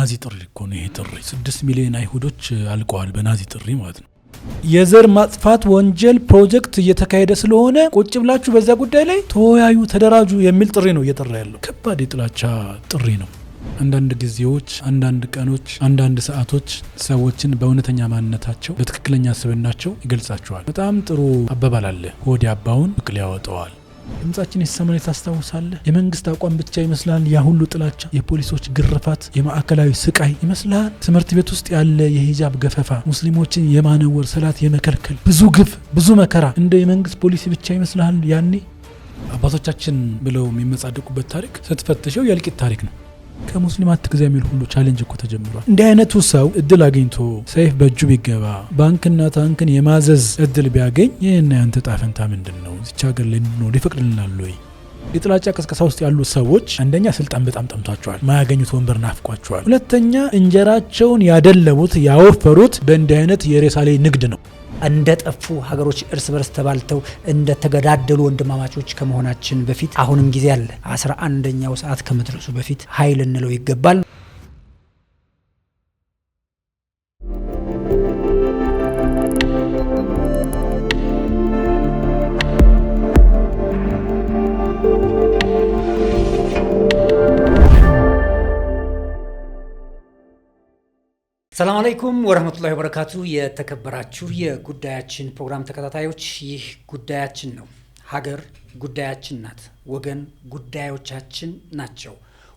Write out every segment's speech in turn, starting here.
የናዚ ጥሪ እኮ ነው ይሄ ጥሪ 6 ሚሊዮን አይሁዶች አልቀዋል በናዚ ጥሪ ማለት ነው የዘር ማጥፋት ወንጀል ፕሮጀክት እየተካሄደ ስለሆነ ቁጭ ብላችሁ በዛ ጉዳይ ላይ ተወያዩ ተደራጁ የሚል ጥሪ ነው እየጠራ ያለው ከባድ የጥላቻ ጥሪ ነው አንዳንድ ጊዜዎች አንዳንድ ቀኖች አንዳንድ ሰዓቶች ሰዎችን በእውነተኛ ማንነታቸው በትክክለኛ ስብዕናቸው ይገልጻቸዋል በጣም ጥሩ አባባል አለ ሆድ ያባውን ብቅል ያወጣዋል ድምጻችን ይሰማል ታስታውሳለህ የመንግስት አቋም ብቻ ይመስላል ያ ሁሉ ጥላቻ የፖሊሶች ግርፋት የማዕከላዊ ስቃይ ይመስላል ትምህርት ቤት ውስጥ ያለ የሂጃብ ገፈፋ ሙስሊሞችን የማነወር ሰላት የመከልከል ብዙ ግፍ ብዙ መከራ እንደ የመንግስት ፖሊሲ ብቻ ይመስላል ያኔ አባቶቻችን ብለው የሚመጻደቁበት ታሪክ ስትፈትሸው የልቂት ታሪክ ነው ከሙስሊማት ግዛ የሚል ሁሉ ቻሌንጅ እኮ ተጀምሯል እንዲህ አይነቱ ሰው እድል አግኝቶ ሰይፍ በእጁ ቢገባ ባንክና ታንክን የማዘዝ እድል ቢያገኝ ይሄን ያንተ ጣፈንታ ምንድነው እዚች ሀገር ላይ ነው ሊፈቅድልናል ወይ የጥላቻ ቅስቀሳ ውስጥ ያሉ ሰዎች አንደኛ ስልጣን በጣም ጠምቷቸዋል ማያገኙት ወንበር ናፍቋቸዋል ሁለተኛ እንጀራቸውን ያደለቡት ያወፈሩት በእንዲህ አይነት የሬሳ ላይ ንግድ ነው እንደጠፉ ሀገሮች እርስ በርስ ተባልተው እንደተገዳደሉ ወንድማማቾች ከመሆናችን በፊት አሁንም ጊዜ አለ 11ኛው ሰዓት ከመድረሱ በፊት ኃይል እንለው ይገባል ሰላም አለይኩም ወራህመቱላሂ ወበረካቱ የተከበራችሁ የጉዳያችን ፕሮግራም ተከታታዮች ይህ ጉዳያችን ነው ሀገር ጉዳያችን ናት ወገን ጉዳዮቻችን ናቸው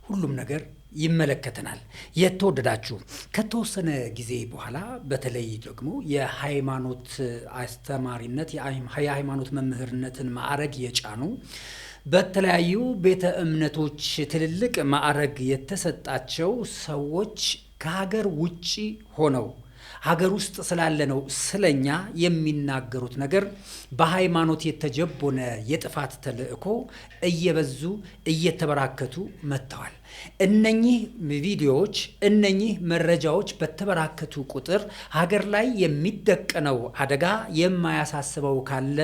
ሁሉም ነገር ይመለከተናል የተወደዳችሁ ከተወሰነ ጊዜ በኋላ በተለይ ደግሞ የሃይማኖት አስተማሪነት የሃይማኖት መምህርነትን ማዕረግ የጫኑ በተለያዩ ቤተ እምነቶች ትልልቅ ማዕረግ የተሰጣቸው ሰዎች ከሀገር ውጪ ሆነው ሀገር ውስጥ ስላለነው ስለኛ የሚናገሩት ነገር በሃይማኖት የተጀቦነ የጥፋት ተልእኮ እየበዙ እየተበራከቱ መጥተዋል እነኚህ ቪዲዮዎች እነኚህ መረጃዎች በተበራከቱ ቁጥር ሀገር ላይ የሚደቀነው አደጋ የማያሳስበው ካለ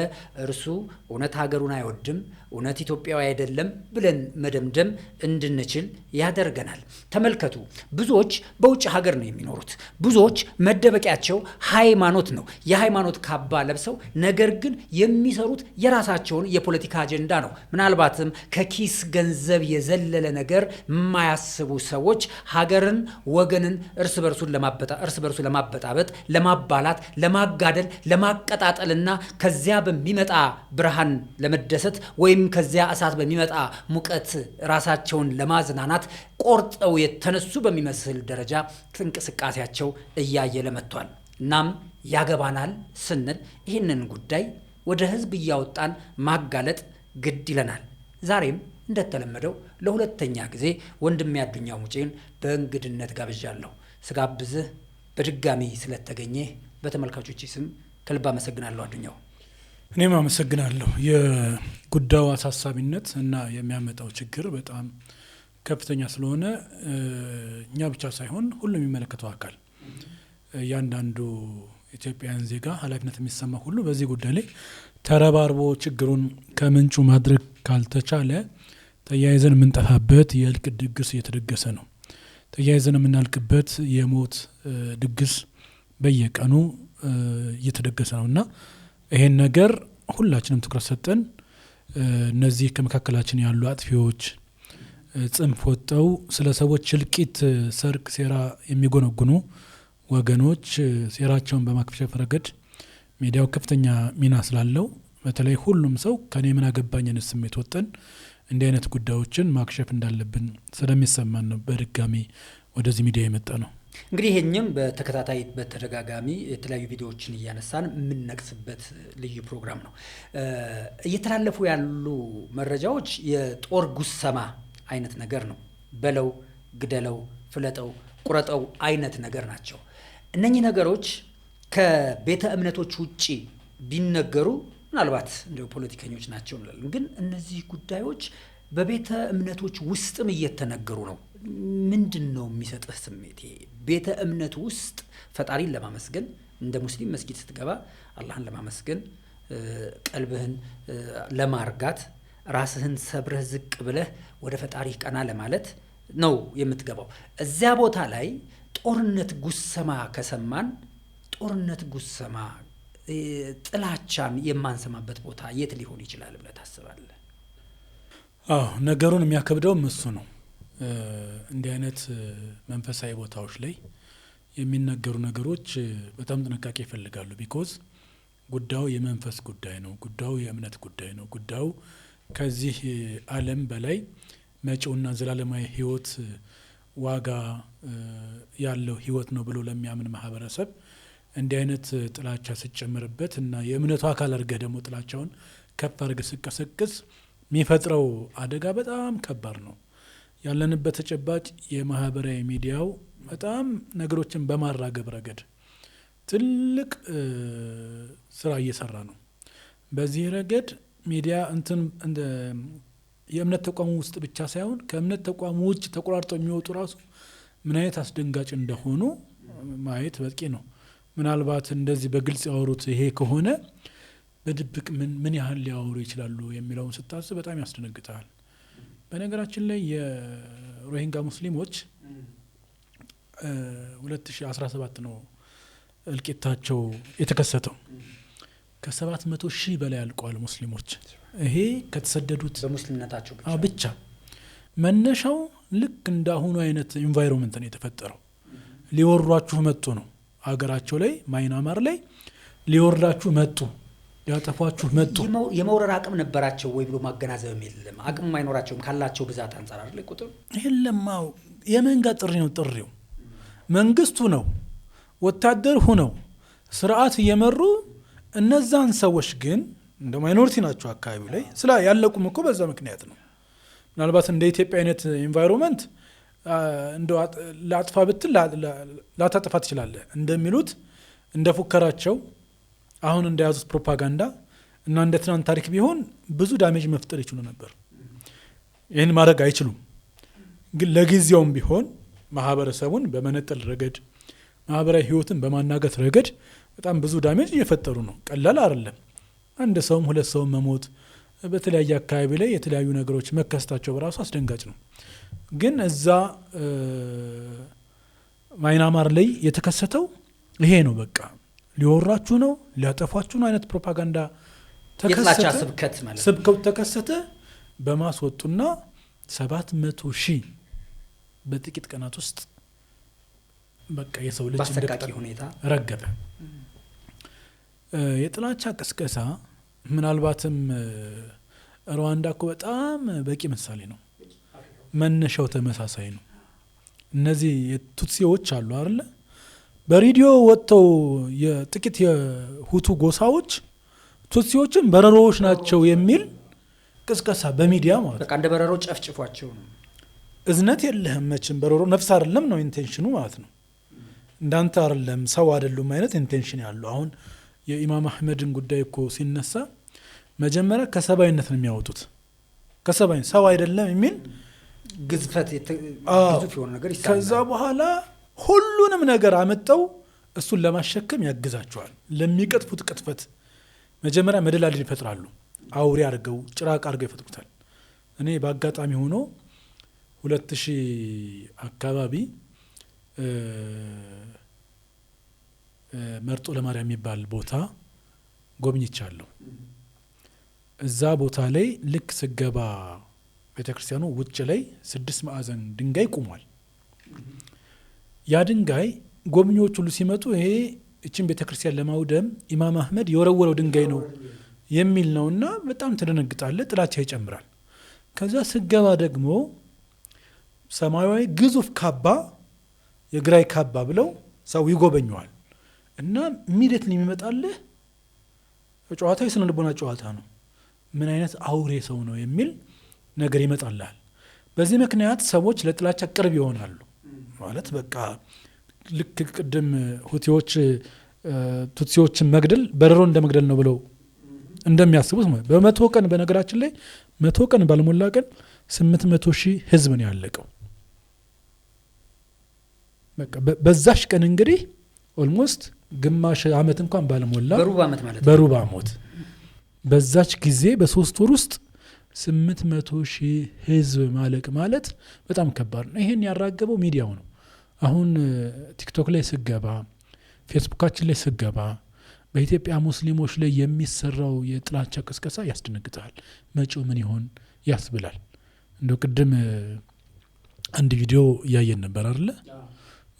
እርሱ እውነት ሀገሩን አይወድም እውነት ኢትዮጵያዊ አይደለም ብለን መደምደም እንድንችል ያደርገናል ተመልከቱ ብዙዎች በውጭ ሀገር ነው የሚኖሩት ብዙዎች መደበቂያቸው ሃይማኖት ነው የሃይማኖት ካባ ለብሰው ነገር ግን የሚሰሩት የራሳቸውን የፖለቲካ አጀንዳ ነው ምናልባትም ከኪስ ገንዘብ የዘለለ ነገር የማያስቡ ሰዎች ሀገርን ወገንን እርስ በርሱ ለማበጣበጥ ለማባላት ለማጋደል ለማቀጣጠልና ከዚያ በሚመጣ ብርሃን ለመደሰት ወይም ከዚያ እሳት በሚመጣ ሙቀት ራሳቸውን ለማዝናናት ቆርጠው የተነሱ በሚመስል ደረጃ እንቅስቃሴያቸው እያየለ መጥቷል እናም ያገባናል ስንል ይህንን ጉዳይ ወደ ህዝብ እያወጣን ማጋለጥ ግድ ይለናል ዛሬም እንደተለመደው ለሁለተኛ ጊዜ ወንድም ያዱኛው ሙጬን በእንግድነት ጋብዣለሁ ስጋብዝህ በድጋሚ ስለተገኘ በተመልካቾች ስም ከልብ አመሰግናለሁ አዱኛው እኔም አመሰግናለሁ የጉዳዩ አሳሳቢነት እና የሚያመጣው ችግር በጣም ከፍተኛ ስለሆነ እኛ ብቻ ሳይሆን ሁሉም የሚመለከተው አካል ያንዳንዱ ኢትዮጵያውያን ዜጋ ኃላፊነት የሚሰማ ሁሉ በዚህ ጉዳይ ላይ ተረባርቦ ችግሩን ከምንጩ ማድረግ ካልተቻለ ተያይዘን የምንጠፋበት የእልቂት ድግስ እየተደገሰ ነው ተያይዘን የምናልቅበት የሞት ድግስ በየቀኑ እየተደገሰ ነውና ይሄን ነገር ሁላችንም ትኩረት ሰጠን እነዚህ ከመካከላችን ያሉ አጥፊዎች ጽንፍ ወጣው ስለ ሰዎች እልቂት ሰርቅ ሴራ የሚጎነጉኑ ወገኖች ሴራቸውን በማክሸፍ ረገድ ሚዲያው ከፍተኛ ሚና ስላለው በተለይ ሁሉም ሰው ከኔ ምን አገባኝነት ስሜት ወጠን እንዲህ አይነት ጉዳዮችን ማክሸፍ እንዳለብን ስለሚሰማን ነው በድጋሚ ወደዚህ ሚዲያ የመጣ ነው እንግዲህ ይሄኛም በተከታታይ በተደጋጋሚ የተለያዩ ቪዲዮዎችን እያነሳን የምንነቅስበት ልዩ ፕሮግራም ነው እየተላለፉ ያሉ መረጃዎች የጦር ጉሰማ አይነት ነገር ነው በለው ግደለው ፍለጠው ቁረጠው አይነት ነገር ናቸው እነኚህ ነገሮች ከቤተ እምነቶች ውጪ ቢነገሩ ምናልባት እንደው ፖለቲከኞች ናቸው እንላለን ግን እነዚህ ጉዳዮች በቤተ እምነቶች ውስጥም እየተነገሩ ነው ምንድነው የሚሰጥህ ስሜት ቤተ እምነት ውስጥ ፈጣሪን ለማመስገን እንደ ሙስሊም መስጊድ ስትገባ አላህን ለማመስገን ቀልብህን ለማርጋት ራስህን ሰብረህ ዝቅ ብለህ ወደ ፈጣሪ ቀና ለማለት ነው የምትገባው። እዚያ ቦታ ላይ ጦርነት ጉሰማ ከሰማን ጦርነት ጉሰማ ጥላቻን የማንሰማበት ቦታ የት ሊሆን ይችላል ብለህ ታስባለህ? ነገሩን የሚያከብደውም እሱ ነው። እንዲህ አይነት መንፈሳዊ ቦታዎች ላይ የሚነገሩ ነገሮች በጣም ጥንቃቄ ይፈልጋሉ። ቢኮዝ ጉዳዩ የመንፈስ ጉዳይ ነው። ጉዳዩ የእምነት ጉዳይ ነው። ጉዳዩ ከዚህ ዓለም በላይ መጪውና ዘላለማዊ ሕይወት ዋጋ ያለው ሕይወት ነው ብሎ ለሚያምን ማህበረሰብ እንዲህ አይነት ጥላቻ ሲጨመርበት እና የእምነቱ አካል አድርገህ ደግሞ ጥላቻውን ከፍ አድርገህ ስቀሰቅስ የሚፈጥረው አደጋ በጣም ከባድ ነው። ያለንበት ተጨባጭ የማህበራዊ ሚዲያው በጣም ነገሮችን በማራገብ ረገድ ትልቅ ስራ እየሰራ ነው። በዚህ ረገድ ሚዲያ የእምነት ተቋሙ ውስጥ ብቻ ሳይሆን ከእምነት ተቋሙ ውጭ ተቆራርጠው የሚወጡ ራሱ ምን አይነት አስደንጋጭ እንደሆኑ ማየት በቂ ነው። ምናልባት እንደዚህ በግልጽ ያወሩት ይሄ ከሆነ በድብቅ ምን ያህል ሊያወሩ ይችላሉ የሚለውን ስታስብ በጣም ያስደነግጣል። በነገራችን ላይ የሮሂንጋ ሙስሊሞች 2017 ነው እልቂታቸው የተከሰተው። ከ700,000 በላይ አልቀዋል ሙስሊሞች። ይሄ ከተሰደዱት በሙስሊምነታቸው ብቻ መነሻው ልክ እንዳሁኑ አይነት ኢንቫይሮንመንት ነው የተፈጠረው። ሊወሯችሁ መጡ ነው አገራቸው ላይ ማይናማር ላይ ሊወራችሁ መጡ፣ ያጠፏችሁ መጡ። የመውረር አቅም ነበራቸው ወይ ብሎ ማገናዘብ የለም። አቅም አይኖራቸውም ካላቸው ብዛት አንጻር አይደል ቁጥር የለማው። የመንጋ ጥሪ ነው ጥሪው። መንግስቱ ነው ወታደር ሆነው ስርዓት እየመሩ እነዛን ሰዎች ግን እንደ ማይኖሪቲ ናቸው አካባቢው ላይ ስላ ያለቁም እኮ በዛ ምክንያት ነው። ምናልባት እንደ ኢትዮጵያ አይነት ኢንቫይሮንመንት እንደ ላጥፋ ብትል ላታጠፋ ትችላለህ እንደሚሉት እንደ ፉከራቸው አሁን እንደያዙት ፕሮፓጋንዳ እና እንደ ትናንት ታሪክ ቢሆን ብዙ ዳሜጅ መፍጠር ይችሉ ነበር። ይህን ማድረግ አይችሉም። ግን ለጊዜውም ቢሆን ማህበረሰቡን በመነጠል ረገድ ማህበራዊ ህይወትን በማናገት ረገድ በጣም ብዙ ዳሜጅ እየፈጠሩ ነው። ቀላል አይደለም። አንድ ሰውም ሁለት ሰውም መሞት በተለያየ አካባቢ ላይ የተለያዩ ነገሮች መከሰታቸው በራሱ አስደንጋጭ ነው። ግን እዛ ማይናማር ላይ የተከሰተው ይሄ ነው። በቃ ሊወራችሁ ነው ሊያጠፏችሁ ነው አይነት ፕሮፓጋንዳ ተከሰተ፣ ስብከት ተከሰተ። በማስወጡና 700,000 በጥቂት ቀናት ውስጥ በቃ የሰው ልጅ በአሰቃቂ ሁኔታ ረገበ። የጥላቻ ቅስቀሳ ምናልባትም ሩዋንዳ እኮ በጣም በቂ ምሳሌ ነው። መነሻው ተመሳሳይ ነው። እነዚህ የቱትሲዎች አሉ አይደለ? በሬዲዮ ወጥተው የጥቂት የሁቱ ጎሳዎች ቱትሲዎችን በረሮዎች ናቸው የሚል ቅስቀሳ በሚዲያ ማለት በቃ እንደ በረሮ ጨፍጭፏቸው ነው። እዝነት የለህም መቼም በረሮ ነፍስ አይደለም ነው ኢንቴንሽኑ ማለት ነው። እንዳንተ አይደለም ሰው አይደሉም አይነት ኢንቴንሽን ያለው። አሁን የኢማም አህመድን ጉዳይ እኮ ሲነሳ መጀመሪያ ከሰባይነት ነው የሚያወጡት። ከሰባይ ሰው አይደለም የሚል ግዝፈት ግዙፍ የሆነ ነገር ይሳናል። ከዛ በኋላ ሁሉንም ነገር አመጣው እሱን ለማሸከም ያግዛቸዋል። ለሚቀጥፉት ቅጥፈት መጀመሪያ መደላድል ይፈጥራሉ። አውሬ አድርገው ጭራቅ አድርገው ይፈጥሩታል። እኔ በአጋጣሚ ሆኖ 2000 አካባቢ መርጦ ለማርያም የሚባል ቦታ ጎብኝቻለሁ። እዛ ቦታ ላይ ልክ ስገባ ቤተክርስቲያኑ ውጭ ላይ 6 ማዕዘን ድንጋይ ቆሟል። ያ ድንጋይ ጎብኚዎች ሁሉ ሲመጡ ይሄ እቺን ቤተክርስቲያን ለማውደም ኢማም አህመድ የወረወረው ድንጋይ ነው የሚል ነውና በጣም ተደነግጣለህ፣ ጥላቻ ይጨምራል። ከዛ ስገባ ደግሞ ሰማያዊ ግዙፍ ካባ የግራይ ካባ ብለው ሰው ይጎበኘዋል እና ኢሚዲየትሊ የሚመጣልህ ጨዋታ የስነ ልቦና ጨዋታ ነው። ምን አይነት አውሬ ሰው ነው የሚል ነገር ይመጣልሃል። በዚህ ምክንያት ሰዎች ለጥላቻ ቅርብ ይሆናሉ ማለት በቃ ልክ ቅድም ሁቲዎች ቱትሲዎችን መግደል በረሮ እንደ መግደል ነው ብለው እንደሚያስቡት ማለት በ100 ቀን በነገራችን ላይ 100 ቀን ባልሞላ ቀን 800,000 ህዝብ ነው ያለቀው። በቃ በዛሽ ቀን እንግዲህ ኦልሞስት ግማሽ አመት እንኳን ባልሞላ በሩብ አመት ማለት በሩብ አመት በዛች ጊዜ በ3 ወር ውስጥ 800,000 ህዝብ ማለቅ ማለት በጣም ከባድ ነው። ይሄን ያራገበው ሚዲያው ነው። አሁን ቲክቶክ ላይ ስገባ፣ ፌስቡካችን ላይ ስገባ በኢትዮጵያ ሙስሊሞች ላይ የሚሰራው የጥላቻ ቅስቀሳ ያስደነግጣል። መጪው ምን ይሆን ያስብላል። እንደው ቅድም አንድ ቪዲዮ እያየን ነበር አይደለ?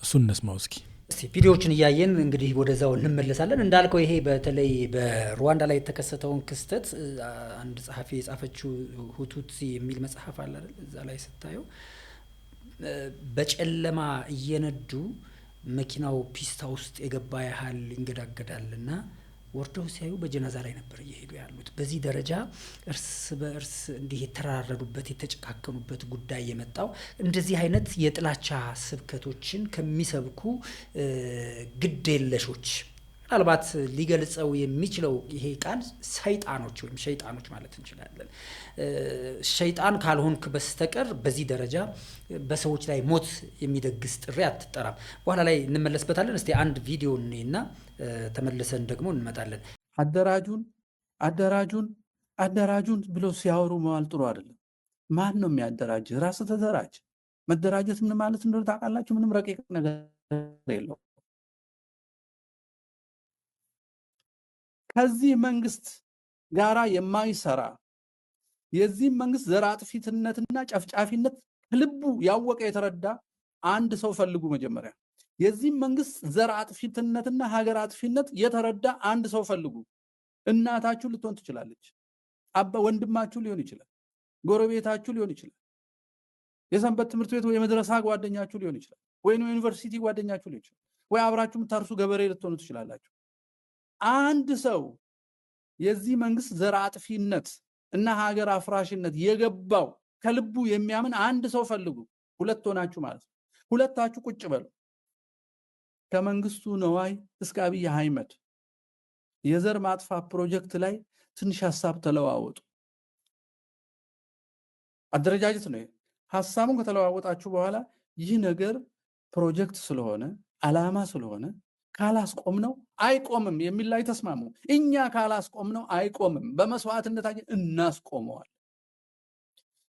እሱን እንስማው እስኪ። ቪዲዮዎችን እያየን እንግዲህ ወደዛው እንመለሳለን። እንዳልከው ይሄ በተለይ በሩዋንዳ ላይ የተከሰተውን ክስተት አንድ ጸሐፊ የጻፈችው ሁቱትሲ የሚል መጽሐፍ አለ አይደል? እዛ ላይ ስታየው በጨለማ እየነዱ መኪናው ፒስታ ውስጥ የገባ ያህል ይንገዳገዳልና ወርደው ሲያዩ በጀናዛ ላይ ነበር እየሄዱ ያሉት። በዚህ ደረጃ እርስ በእርስ እንዲህ የተራረዱበት የተጨካከኑበት ጉዳይ የመጣው እንደዚህ አይነት የጥላቻ ስብከቶችን ከሚሰብኩ ግድ የለሾች፣ ምናልባት ሊገልጸው የሚችለው ይሄ ቃል ሰይጣኖች ወይም ሸይጣኖች ማለት እንችላለን። ሸይጣን ካልሆንክ በስተቀር በዚህ ደረጃ በሰዎች ላይ ሞት የሚደግስ ጥሪ አትጠራም። በኋላ ላይ እንመለስበታለን። እስቲ አንድ ቪዲዮ እና ተመልሰን ደግሞ እንመጣለን። አደራጁን ብለው ሲያወሩ መዋል ጥሩ አይደለም። ማን ነው የሚያደራጅ? ራስ ተደራጅ። መደራጀት ምን ማለት እንደሆነ ታውቃላችሁ? ምንም ረቂቅ ነገር የለው። ከዚህ መንግስት ጋራ የማይሰራ የዚህ መንግስት ዘር አጥፊነትና ጨፍጫፊነት ልቡ ያወቀ የተረዳ አንድ ሰው ፈልጉ። መጀመሪያ የዚህ መንግስት ዘር አጥፊነትና ሀገር አጥፊነት የተረዳ አንድ ሰው ፈልጉ። እናታችሁ ልትሆን ትችላለች፣ ወንድማችሁ ሊሆን ይችላል፣ ጎረቤታችሁ ሊሆን ይችላል፣ የሰንበት ትምህርት ቤት ወይ የመድረሳ ጓደኛችሁ ሊሆን ይችላል፣ ወይ ዩኒቨርሲቲ ጓደኛችሁ ሊሆን ይችላል፣ ወይ አብራችሁ የምታርሱ ገበሬ ልትሆኑ ትችላላችሁ። አንድ ሰው የዚህ መንግስት ዘር አጥፊነት እና ሀገር አፍራሽነት የገባው ከልቡ የሚያምን አንድ ሰው ፈልጉ። ሁለት ሆናችሁ ማለት ነው። ሁለታችሁ ቁጭ በሉ። ከመንግስቱ ነዋይ እስከ አብይ አህመድ የዘር ማጥፋት ፕሮጀክት ላይ ትንሽ ሐሳብ ተለዋወጡ። አደረጃጀት ነው። ሐሳቡን ከተለዋወጣችሁ በኋላ ይህ ነገር ፕሮጀክት ስለሆነ አላማ ስለሆነ ካላስቆምነው አይቆምም የሚል ላይ ተስማሙ። እኛ ካላስቆምነው አይቆምም፣ በመስዋዕትነታችን እናስቆመዋለን።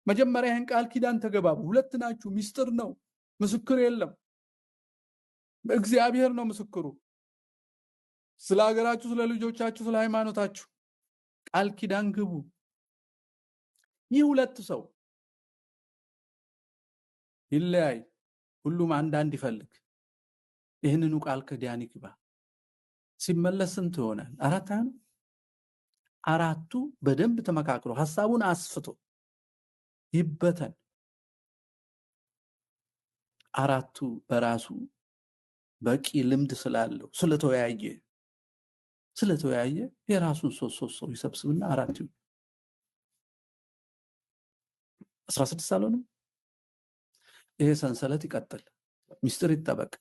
መጀመሪያ ይህን ቃል ኪዳን ተገባቡ። ሁለት ናችሁ፣ ሚስጥር ነው፣ ምስክር የለም። እግዚአብሔር ነው ምስክሩ። ስለ ሀገራችሁ፣ ስለ ልጆቻችሁ፣ ስለ ሃይማኖታችሁ ቃል ኪዳን ግቡ። ይህ ሁለት ሰው ይለያይ፣ ሁሉም አንዳንድ ይፈልግ። ይህንኑ ቃል ኪዳን ይግባ። ሲመለስ ስንት ይሆናል? አራት ነው። አራቱ በደንብ ተመካክሮ ሐሳቡን አስፍቶ ይበተን። አራቱ በራሱ በቂ ልምድ ስላለው ስለተወያየ የራሱን ሶስት ሰው ይሰብስብና አራት 16 አልሆነም። ይሄ ሰንሰለት ይቀጥል፣ ሚስጥር ይጠበቅ።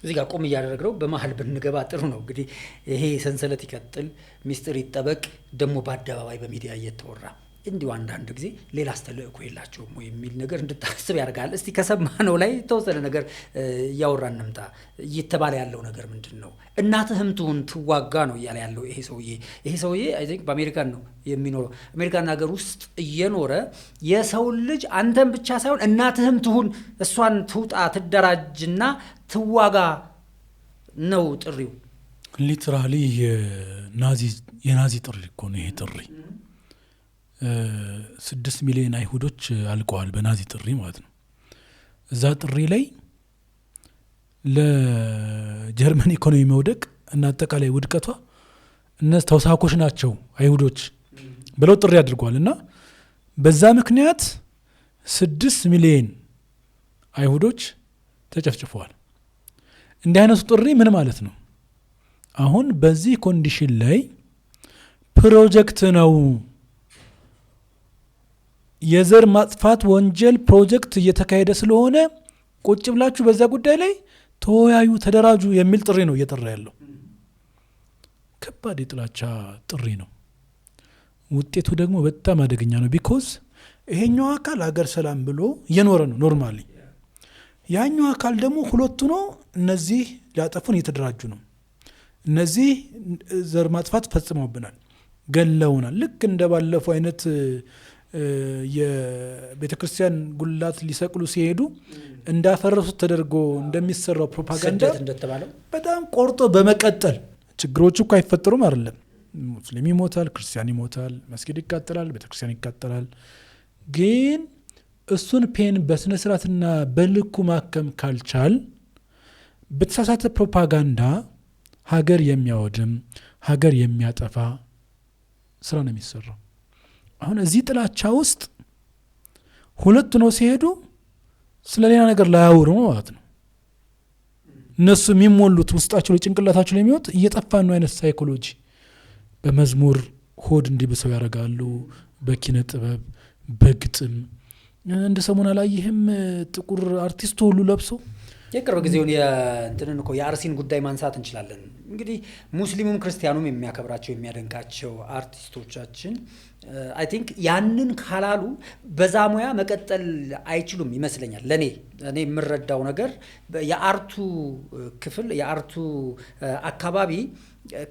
እዚህ ጋር ቆም እያደረግነው በመሀል ብንገባ ጥሩ ነው። እንግዲህ ይሄ ሰንሰለት ይቀጥል፣ ሚስጥር ይጠበቅ፣ ደግሞ በአደባባይ በሚዲያ እየተወራ እንዲሁ አንዳንድ ጊዜ ሌላ አስተልእኮ የላቸውም የሚል ነገር እንድታስብ ያደርጋል። እስቲ ከሰማነው ላይ የተወሰነ ነገር እያወራን እንምጣ። እየተባለ ያለው ነገር ምንድን ነው? እናትህም ትሁን ትዋጋ ነው እያለ ያለው ይሄ ሰውዬ አይ ቲንክ በአሜሪካን ነው የሚኖረው። አሜሪካን ሀገር ውስጥ እየኖረ የሰው ልጅ አንተም ብቻ ሳይሆን እናትህም ትሁን፣ እሷን ትውጣ፣ ትደራጅና ትዋጋ ነው ጥሪው። ሊትራሊ የናዚ ጥሪ እኮ ነው ይሄ ጥሪ። 6 ሚሊዮን አይሁዶች አልቀዋል በናዚ ጥሪ ማለት ነው። እዛ ጥሪ ላይ ለጀርመን ኢኮኖሚ መውደቅ እና አጠቃላይ ውድቀቷ እነዚህ ተውሳኮች ናቸው አይሁዶች ብለው ጥሪ አድርጓል። እና በዛ ምክንያት 6 ሚሊዮን አይሁዶች ተጨፍጭፈዋል። እንዲህ አይነቱ ጥሪ ምን ማለት ነው? አሁን በዚህ ኮንዲሽን ላይ ፕሮጀክት ነው፣ የዘር ማጥፋት ወንጀል ፕሮጀክት እየተካሄደ ስለሆነ ቁጭ ብላችሁ በዛ ጉዳይ ላይ ተወያዩ፣ ተደራጁ የሚል ጥሪ ነው እየጠራ ያለው። ከባድ የጥላቻ ጥሪ ነው። ውጤቱ ደግሞ በጣም አደገኛ ነው። ቢኮዝ ይሄኛው አካል ሀገር ሰላም ብሎ እየኖረ ነው ኖርማሊ። ያኛው አካል ደግሞ ሁለቱ ነው። እነዚህ ሊያጠፉን እየተደራጁ ነው። እነዚህ ዘር ማጥፋት ፈጽመውብናል፣ ገለውናል። ልክ እንደ ባለፈው አይነት የቤተክርስቲያን ጉላት ሊሰቅሉ ሲሄዱ እንዳፈረሱት ተደርጎ እንደሚሰራው ፕሮፓጋንዳ እንደተባለው በጣም ቆርጦ በመቀጠል ችግሮቹ እኮ አይፈጠሩም አይደለም። ሙስሊም ይሞታል፣ ክርስቲያን ይሞታል፣ መስጊድ ይቃጠላል፣ ቤተክርስቲያን ይቃጠላል። ግን እሱን ፔን በስነ ስርዓትና በልኩ ማከም ካልቻል በተሳሳተ ፕሮፓጋንዳ ሀገር የሚያወድም ሀገር የሚያጠፋ ስራ ነው የሚሰራው። አሁን እዚህ ጥላቻ ውስጥ ሁለቱ ነው ሲሄዱ ስለ ሌላ ነገር ላያወሩ ማለት ነው። እነሱ የሚሞሉት ውስጣቸው ላይ ጭንቅላታቸው ላይ የሚወጥ እየጠፋ ነው አይነት ሳይኮሎጂ በመዝሙር ሆድ እንዲብሰው ያደርጋሉ። በኪነ ጥበብ በግጥም እንደ ሰሞን አላየህም? ጥቁር አርቲስት ሁሉ ለብሶ የቅርብ ጊዜውን የእንትንን እኮ የአርሲን ጉዳይ ማንሳት እንችላለን። እንግዲህ ሙስሊሙም ክርስቲያኑም የሚያከብራቸው የሚያደንቃቸው አርቲስቶቻችን አይ ቲንክ ያንን ካላሉ በዛ ሙያ መቀጠል አይችሉም ይመስለኛል። እኔ የምረዳው ነገር የአርቱ ክፍል የአርቱ አካባቢ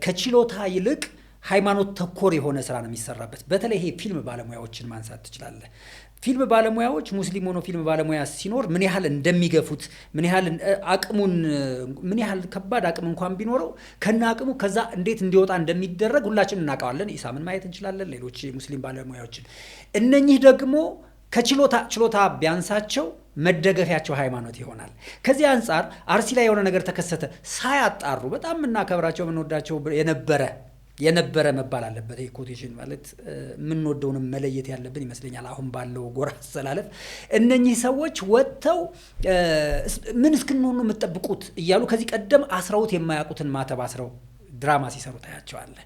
ከችሎታ ይልቅ ሃይማኖት ተኮር የሆነ ስራ ነው የሚሰራበት። በተለይ ይሄ ፊልም ባለሙያዎችን ማንሳት ትችላለህ። ፊልም ባለሙያዎች ሙስሊም ሆኖ ፊልም ባለሙያ ሲኖር ምን ያህል እንደሚገፉት ምን ያህል አቅሙን ምን ያህል ከባድ አቅም እንኳን ቢኖረው ከና አቅሙ ከዛ እንዴት እንዲወጣ እንደሚደረግ ሁላችንም እናውቀዋለን። ኢሳምን ማየት እንችላለን፣ ሌሎች ሙስሊም ባለሙያዎችን። እነኚህ ደግሞ ከችሎታ ቢያንሳቸው መደገፊያቸው ሃይማኖት ይሆናል። ከዚህ አንጻር አርሲ ላይ የሆነ ነገር ተከሰተ ሳያጣሩ በጣም የምናከብራቸው የምንወዳቸው የነበረ መባል አለበት። ይሄ ኮቴሽን ማለት የምንወደውንም መለየት ያለብን ይመስለኛል። አሁን ባለው ጎራ አሰላለፍ እነኚህ ሰዎች ወጥተው ምን እስክንሆን ነው የምትጠብቁት እያሉ ከዚህ ቀደም አስረውት የማያውቁትን ማተብ አስረው ድራማ ሲሰሩ ታያቸዋለህ።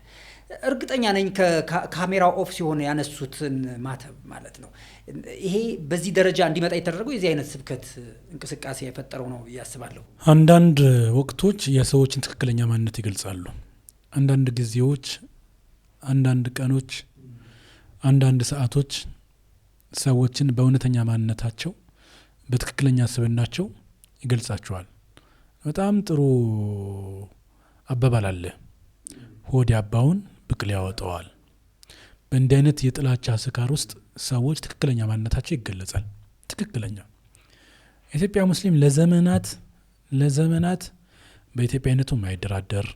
እርግጠኛ ነኝ ከካሜራው ኦፍ ሲሆን ያነሱትን ማተብ ማለት ነው። ይሄ በዚህ ደረጃ እንዲመጣ የተደረገው የዚህ አይነት ስብከት እንቅስቃሴ የፈጠረው ነው ያስባለሁ። አንዳንድ ወቅቶች የሰዎችን ትክክለኛ ማንነት ይገልጻሉ። አንዳንድ ጊዜዎች፣ አንዳንድ ቀኖች፣ አንዳንድ ሰዓቶች ሰዎችን በእውነተኛ ማንነታቸው በትክክለኛ ስብዕናቸው ይገልጻቸዋል። በጣም ጥሩ አባባል አለ፣ ሆድ ያባውን ብቅል ያወጣዋል። በእንዲህ አይነት የጥላቻ ስካር ውስጥ ሰዎች ትክክለኛ ማንነታቸው ይገለጻል። ትክክለኛ የኢትዮጵያ ሙስሊም ለዘመናት በኢትዮጵያዊነቱ የማይደራደር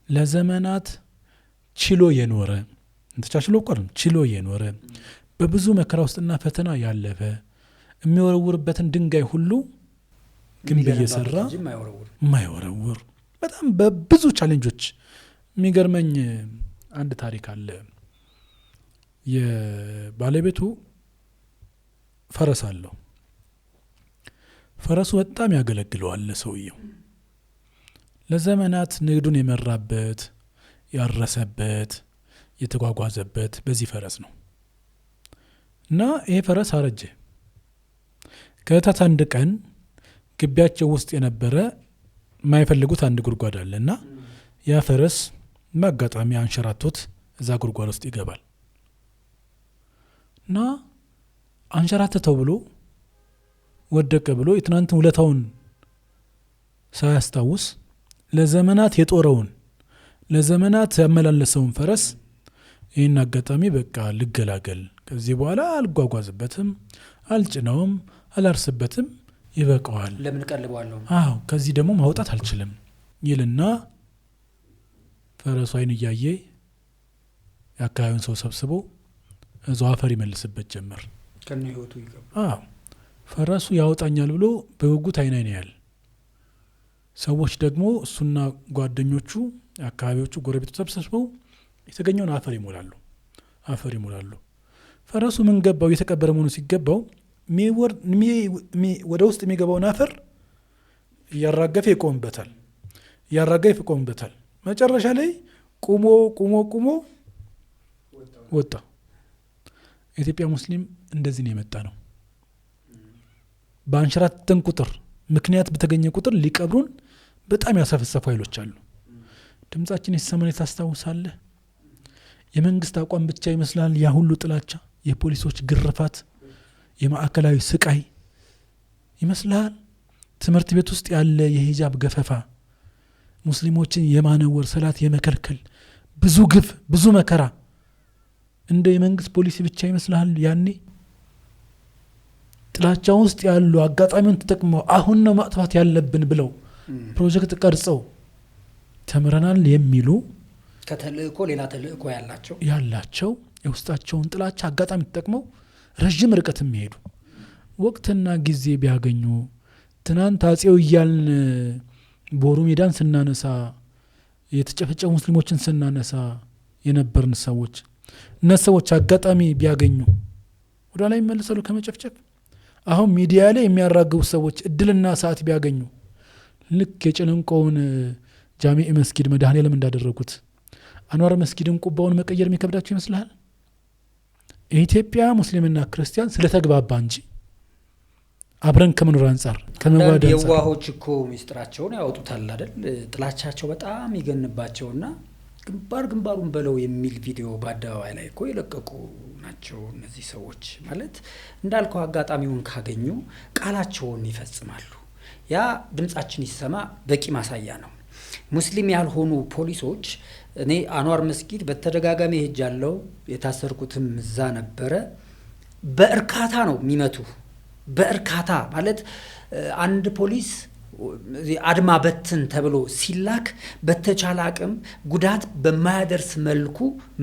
ለዘመናት ችሎ የኖረ ተቻችሎ ችሎ የኖረ በብዙ መከራ ውስጥና ፈተና ያለፈ የሚወረውርበትን ድንጋይ ሁሉ ግንብ እየሰራ የማይወረውር በጣም በብዙ ቻሌንጆች። የሚገርመኝ አንድ ታሪክ አለ። የባለቤቱ ፈረስ አለው። ፈረሱ በጣም ያገለግለዋል ለሰውየው። ለዘመናት ንግዱን የመራበት ያረሰበት የተጓጓዘበት በዚህ ፈረስ ነው እና ይሄ ፈረስ አረጀ። ከእታት አንድ ቀን ግቢያቸው ውስጥ የነበረ የማይፈልጉት አንድ ጉድጓድ አለ እና ያ ፈረስ በአጋጣሚ አንሸራቶት እዛ ጉድጓድ ውስጥ ይገባል እና አንሸራተተው ብሎ ወደቀ ብሎ የትናንትን ውለታውን ሳያስታውስ ለዘመናት የጦረውን ለዘመናት ያመላለሰውን ፈረስ ይህን አጋጣሚ በቃ ልገላገል፣ ከዚህ በኋላ አልጓጓዝበትም፣ አልጭነውም፣ አላርስበትም፣ ይበቃዋል፣ ለምን ቀልበዋለሁ፣ ከዚህ ደግሞ ማውጣት አልችልም ይልና ፈረሱ አይን እያየ የአካባቢውን ሰው ሰብስቦ እዛው አፈር ይመልስበት ጀመር። ከነ ህይወቱ ይገባ ፈረሱ ያወጣኛል ብሎ በጉጉት አይን ያያል። ሰዎች ደግሞ እሱና ጓደኞቹ አካባቢዎቹ ጎረቤቱ ተሰብስበው የተገኘውን አፈር ይሞላሉ። ፈረሱ ምን ገባው የተቀበረ መሆኑ ሲገባው ወደ ውስጥ የሚገባውን አፈር እያራገፈ ይቆምበታል። መጨረሻ ላይ ቁሞ ወጣ። የኢትዮጵያ ሙስሊም እንደዚህ ነው የመጣ ነው። በአንሸራተን ቁጥር ምክንያት በተገኘ ቁጥር ሊቀብሩን በጣም ያሰፈሰፉ ኃይሎች አሉ። ድምጻችን የተሰማን ታስታውሳለህ? የመንግስት አቋም ብቻ ይመስላል ያ ሁሉ ጥላቻ፣ የፖሊሶች ግርፋት፣ የማዕከላዊ ስቃይ ይመስላል። ትምህርት ቤት ውስጥ ያለ የሂጃብ ገፈፋ፣ ሙስሊሞችን የማነወር ሰላት የመከልከል ብዙ ግፍ፣ ብዙ መከራ እንደ የመንግስት ፖሊሲ ብቻ ይመስልሃል? ያኔ ጥላቻ ውስጥ ያሉ አጋጣሚውን ተጠቅመው አሁን ነው ማጥፋት ያለብን ብለው ፕሮጀክት ቀርጸው ተምረናል የሚሉ ከተልእኮ ሌላ ተልእኮ ያላቸው የውስጣቸውን ጥላቻ አጋጣሚ ተጠቅመው ረጅም ርቀት የሚሄዱ ወቅትና ጊዜ ቢያገኙ ትናንት አጼው እያልን ቦሩ ሜዳን ስናነሳ የተጨፈጨፉ ሙስሊሞችን ስናነሳ የነበርን ሰዎች እነዚህ ሰዎች አጋጣሚ ቢያገኙ ወደ ላይ ይመለሳሉ ከመጨፍጨፍ። አሁን ሚዲያ ላይ የሚያራግቡ ሰዎች እድልና ሰዓት ቢያገኙ ልክ የጨለንቆውን ጃሚዕ መስጊድ መድኃኔዓለም እንዳደረጉት አንዋር መስጊድን ቁባውን መቀየር የሚከብዳቸው ይመስልሃል? ኢትዮጵያ ሙስሊምና ክርስቲያን ስለተግባባ እንጂ አብረን ከመኖር አንጻር ከመዋደድ አንጻር የዋሆች እኮ ሚስጥራቸውን ያወጡታል አይደል? ጥላቻቸው በጣም ይገንባቸውና ግንባሩን በለው የሚል ቪዲዮ በአደባባይ ላይ እኮ የለቀቁ ናቸው እነዚህ ሰዎች። ማለት እንዳልከው አጋጣሚውን ካገኙ ቃላቸውን ይፈጽማሉ። ያ ድምጻችን ይሰማ በቂ ማሳያ ነው። ሙስሊም ያልሆኑ ፖሊሶች እኔ አንዋር መስጊድ በተደጋጋሚ ሄጃለሁ፣ የታሰርኩትም እዛ ነበረ። በእርካታ ነው የሚመቱ። በእርካታ ማለት አንድ ፖሊስ አድማ በትን ተብሎ ሲላክ በተቻለ አቅም ጉዳት በማያደርስ መልኩ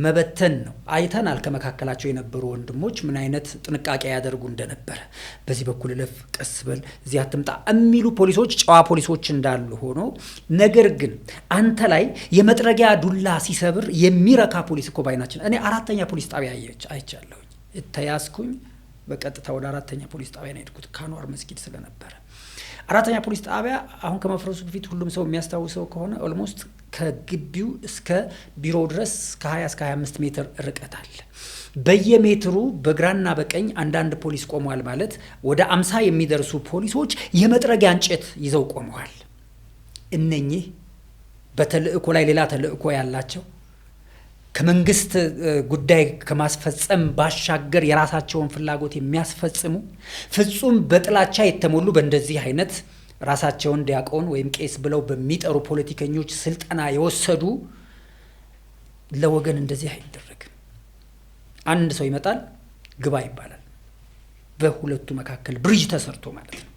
መበተን ነው። አይተናል ከመካከላቸው የነበሩ ወንድሞች ምን አይነት ጥንቃቄ ያደርጉ እንደነበረ። በዚህ በኩል ለፍ ቀስ በል እዚህ አትምጣ የሚሉ ፖሊሶች ጨዋ ፖሊሶች እንዳሉ ሆኖ ነገር ግን አንተ ላይ የመጥረጊያ ዱላ ሲሰብር የሚረካ ፖሊስ እኮ ባይናችን። እኔ 4ኛ ፖሊስ ጣቢያ አይቻለሁ። ተያዝኩኝ፣ በቀጥታ ወደ 4ኛ ፖሊስ ጣቢያ ነው የሄድኩት ከአንዋር መስጊድ ስለነበረ። 4ኛ ፖሊስ ጣቢያ አሁን ከመፍረሱ በፊት ሁሉም ሰው የሚያስታውሰው ከሆነ ኦልሞስት ከግቢው እስከ ቢሮው ድረስ ከ20 እስከ 25 ሜትር ርቀት አለ። በየሜትሩ በግራና በቀኝ አንዳንድ ፖሊስ ቆመዋል። ማለት ወደ 50 የሚደርሱ ፖሊሶች የመጥረጊያ እንጨት ይዘው ቆመዋል። እነኚህ በተልእኮ ላይ ሌላ ተልእኮ ያላቸው ከመንግስት ጉዳይ ከማስፈጸም ባሻገር የራሳቸውን ፍላጎት የሚያስፈጽሙ ፍጹም በጥላቻ የተሞሉ በእንደዚህ አይነት ራሳቸውን ዲያቆን ወይም ቄስ ብለው በሚጠሩ ፖለቲከኞች ስልጠና የወሰዱ ለወገን እንደዚህ አይደረግም። አንድ ሰው ይመጣል፣ ግባ ይባላል። በሁለቱ መካከል ብሪጅ ተሰርቶ ማለት ነው።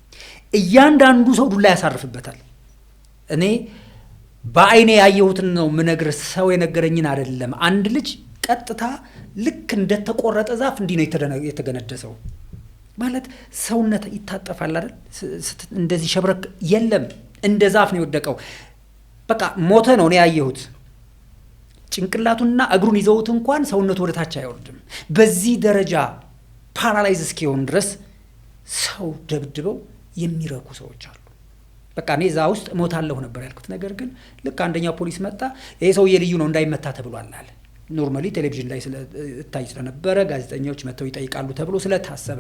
እያንዳንዱ ሰው ዱላ ያሳርፍበታል። እኔ በአይኔ ያየሁትን ነው ምነግር፣ ሰው የነገረኝን አይደለም። አንድ ልጅ ቀጥታ ልክ እንደተቆረጠ ዛፍ እንዲህ ነው የተገነደሰው። ማለት ሰውነት ይታጠፋል አይደል? እንደዚህ ሸብረክ የለም፣ እንደ ዛፍ ነው የወደቀው። በቃ ሞተ ነው ያየሁት። ጭንቅላቱና እግሩን ይዘውት እንኳን ሰውነቱ ወደ ታች አይወርድም። በዚህ ደረጃ ፓራላይዝ እስኪሆን ድረስ ሰው ደብድበው የሚረኩ ሰዎች አሉ። በቃ እኔ እዛ ውስጥ ሞታለሁ ነበር ያልኩት። ነገር ግን ልክ አንደኛው ፖሊስ መጣ፣ ይሄ ሰውዬ ልዩ ነው እንዳይመታ ተብሏል አለ። ኖርማሊ ቴሌቪዥን ላይ እታይ ስለነበረ ጋዜጠኞች መጥተው ይጠይቃሉ ተብሎ ስለታሰበ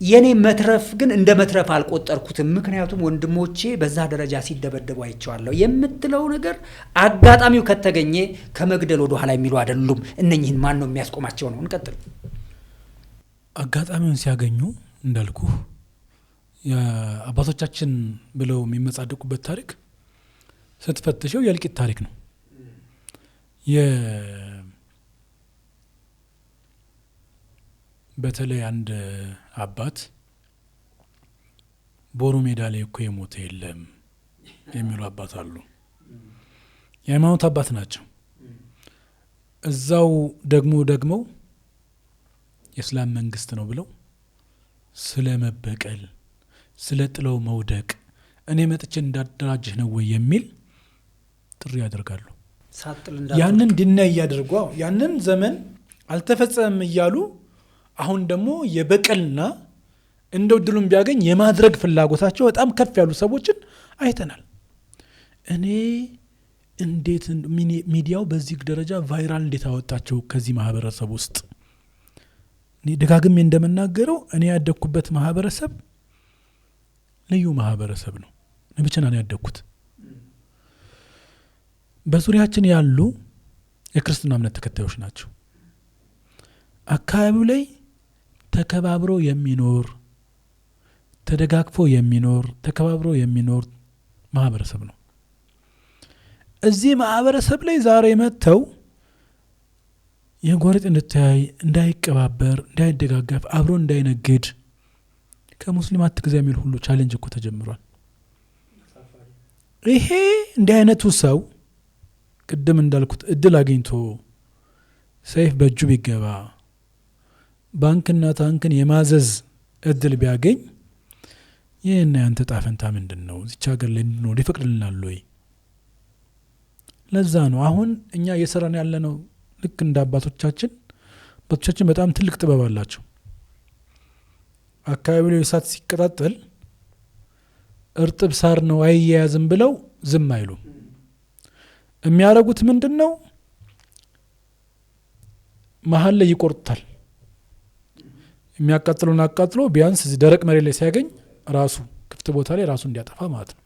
የኔ መትረፍ ግን እንደ መትረፍ አልቆጠርኩትም። ምክንያቱም ወንድሞቼ በዛ ደረጃ ሲደበደቡ አይቼዋለሁ የምትለው ነገር አጋጣሚው ከተገኘ ከመግደል ወደ ኋላ የሚሉ አይደሉም። እነኚህን ማን ነው የሚያስቆማቸው ነው? እንቀጥል። አጋጣሚውን ሲያገኙ እንዳልኩ የአባቶቻችን ብለው የሚመጻደቁበት ታሪክ ስትፈትሸው የእልቂት ታሪክ ነው። በተለይ አንድ አባት ቦሩ ሜዳ ላይ እኮ የሞተ የለም የሚሉ አባት አሉ። የሃይማኖት አባት ናቸው። እዛው ደግሞ የእስላም መንግስት ነው ብለው ስለ መበቀል ስለ ጥለው መውደቅ እኔ መጥቼ እንዳደራጅህ ነው ወይ የሚል ጥሪ ያደርጋሉ። ያንን ድና ያደርጉ ያንን ዘመን አልተፈጸመም እያሉ አሁን ደግሞ የበቀልና እንደው ድሉን ቢያገኝ የማድረግ ፍላጎታቸው በጣም ከፍ ያሉ ሰዎችን አይተናል። እኔ እንዴት ሚዲያው በዚህ ደረጃ ቫይራል እንዴት አወጣቸው ከዚህ ማህበረሰብ ውስጥ? እኔ ደጋግሜ እንደምናገረው እኔ ያደኩበት ማህበረሰብ ልዩ ማህበረሰብ ነው። ብቻ ነው ያደኩት። በዙሪያችን ያሉ የክርስትና እምነት ተከታዮች ናቸው። አካባቢው ላይ ተከባብሮ የሚኖር ተደጋግፎ የሚኖር ተከባብሮ የሚኖር ማህበረሰብ ነው። እዚህ ማህበረሰብ ላይ ዛሬ መጥተው የጎረቤት እንድትያይ፣ እንዳይቀባበር፣ እንዳይደጋገፍ፣ አብሮ እንዳይነግድ ከሙስሊም አትግዛ የሚል ሁሉ ቻሌንጅ እኮ ተጀምሯል። ይሄ እንዲህ አይነቱ ሰው ቅድም እንዳልኩት እድል አግኝቶ ሰይፍ በእጁ ቢገባ ባንክና ታንክን የማዘዝ እድል ቢያገኝ ይህና ያንተ ጣፈንታ ምንድን ነው? እዚች ሀገር ላይ እንድንኖር ይፈቅድልናል ወይ? ለዛ ነው አሁን እኛ እየሰራን ያለ ነው። ልክ እንደ አባቶቻችን በጣም ትልቅ ጥበብ አላቸው። አካባቢ ላይ እሳት ሲቀጣጠል እርጥብ ሳር ነው አይያያዝም ብለው ዝም አይሉም። የሚያደርጉት ምንድን ነው? መሀል ላይ ይቆርጡታል። የሚያቃጥሉን አቃጥሎ ቢያንስ እዚህ ደረቅ መሬት ላይ ሲያገኝ ራሱ ክፍት ቦታ ላይ ራሱ እንዲያጠፋ ማለት ነው።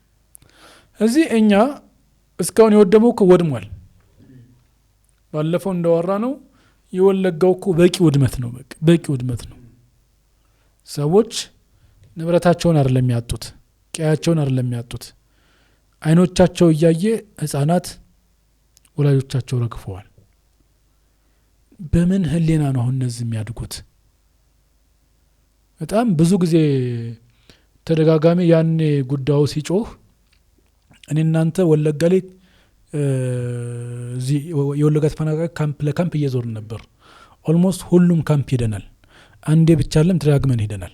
እዚህ እኛ እስካሁን የወደመው እኮ ወድሟል። ባለፈው እንዳወራ ነው የወለጋው እኮ በቂ ውድመት ነው። በቂ ውድመት ነው። ሰዎች ንብረታቸውን አይደለም ያጡት፣ ቀያቸውን አይደለም ያጡት። አይኖቻቸው እያየ ህፃናት ወላጆቻቸው ረግፈዋል። በምን ህሊና ነው አሁን እነዚህ የሚያድጉት? በጣም ብዙ ጊዜ ተደጋጋሚ ያኔ ጉዳዩ ሲጮህ እኔ እናንተ ወለጋ ላይ እዚህ የወለጋ ተፈናቃይ ካምፕ ለካምፕ እየዞርን ነበር። ኦልሞስት ሁሉም ካምፕ ሄደናል። አንዴ ብቻ አይደለም ተደጋግመን ሄደናል።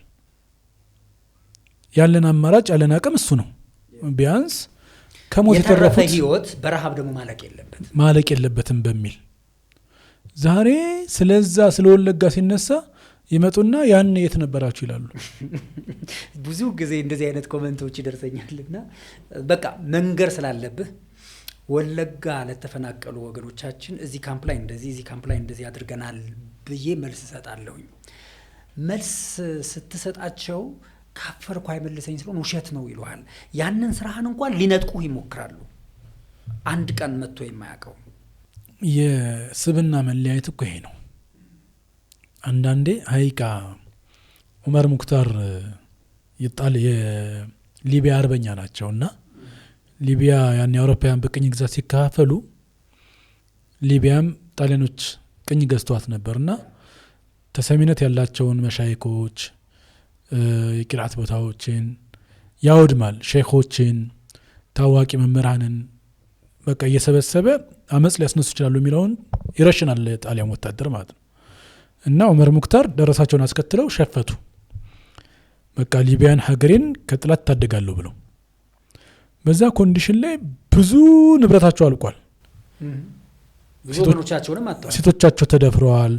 ያለን አማራጭ ያለን አቅም እሱ ነው። ቢያንስ ከሞት የተረፈ ህይወት በረሃብ ደግሞ ማለቅ የለበትም በሚል ዛሬ ስለዛ ስለወለጋ ሲነሳ ይመጡና ያን የት ነበራችሁ ይላሉ። ብዙ ጊዜ እንደዚህ አይነት ኮሜንቶች ይደርሰኛልና በቃ መንገር ስላለብህ ወለጋ ለተፈናቀሉ ወገኖቻችን እዚህ ካምፕ ላይ እንደዚህ አድርገናል ብዬ መልስ እሰጣለሁኝ። መልስ ስትሰጣቸው ካፈርኩ አይመልሰኝ ስለሆነ ውሸት ነው ይሉሃል። ያንን ስራህን እንኳን ሊነጥቁህ ይሞክራሉ። አንድ ቀን መጥቶ የማያውቀው የስብና መለያየት እኮ ይሄ ነው። አንዳንዴ ሀይቃ ዑመር ሙክታር ይጣል የሊቢያ አርበኛ ናቸውና ሊቢያ ያን የአውሮፓውያን በቅኝ ግዛት ሲካፈሉ ሊቢያም ጣሊያኖች ቅኝ ገዝቷት ነበርና ተሰሚነት ያላቸውን መሻይኮች የቂራት ቦታዎችን ያወድማል። ሼኾችን፣ ታዋቂ መምህራንን በቃ እየሰበሰበ አመጽ ሊያስነሱ ይችላሉ የሚለውን ይረሽናል ጣሊያን ወታደር ማለት ነው። እና ዑመር ሙክታር ደረሳቸውን አስከትለው ሸፈቱ። በቃ ሊቢያን ሀገሬን ከጥላት ታደጋለሁ ብለው በዛ ኮንዲሽን ላይ ብዙ ንብረታቸው አልቋል። ሴቶቻቸው ተደፍረዋል፣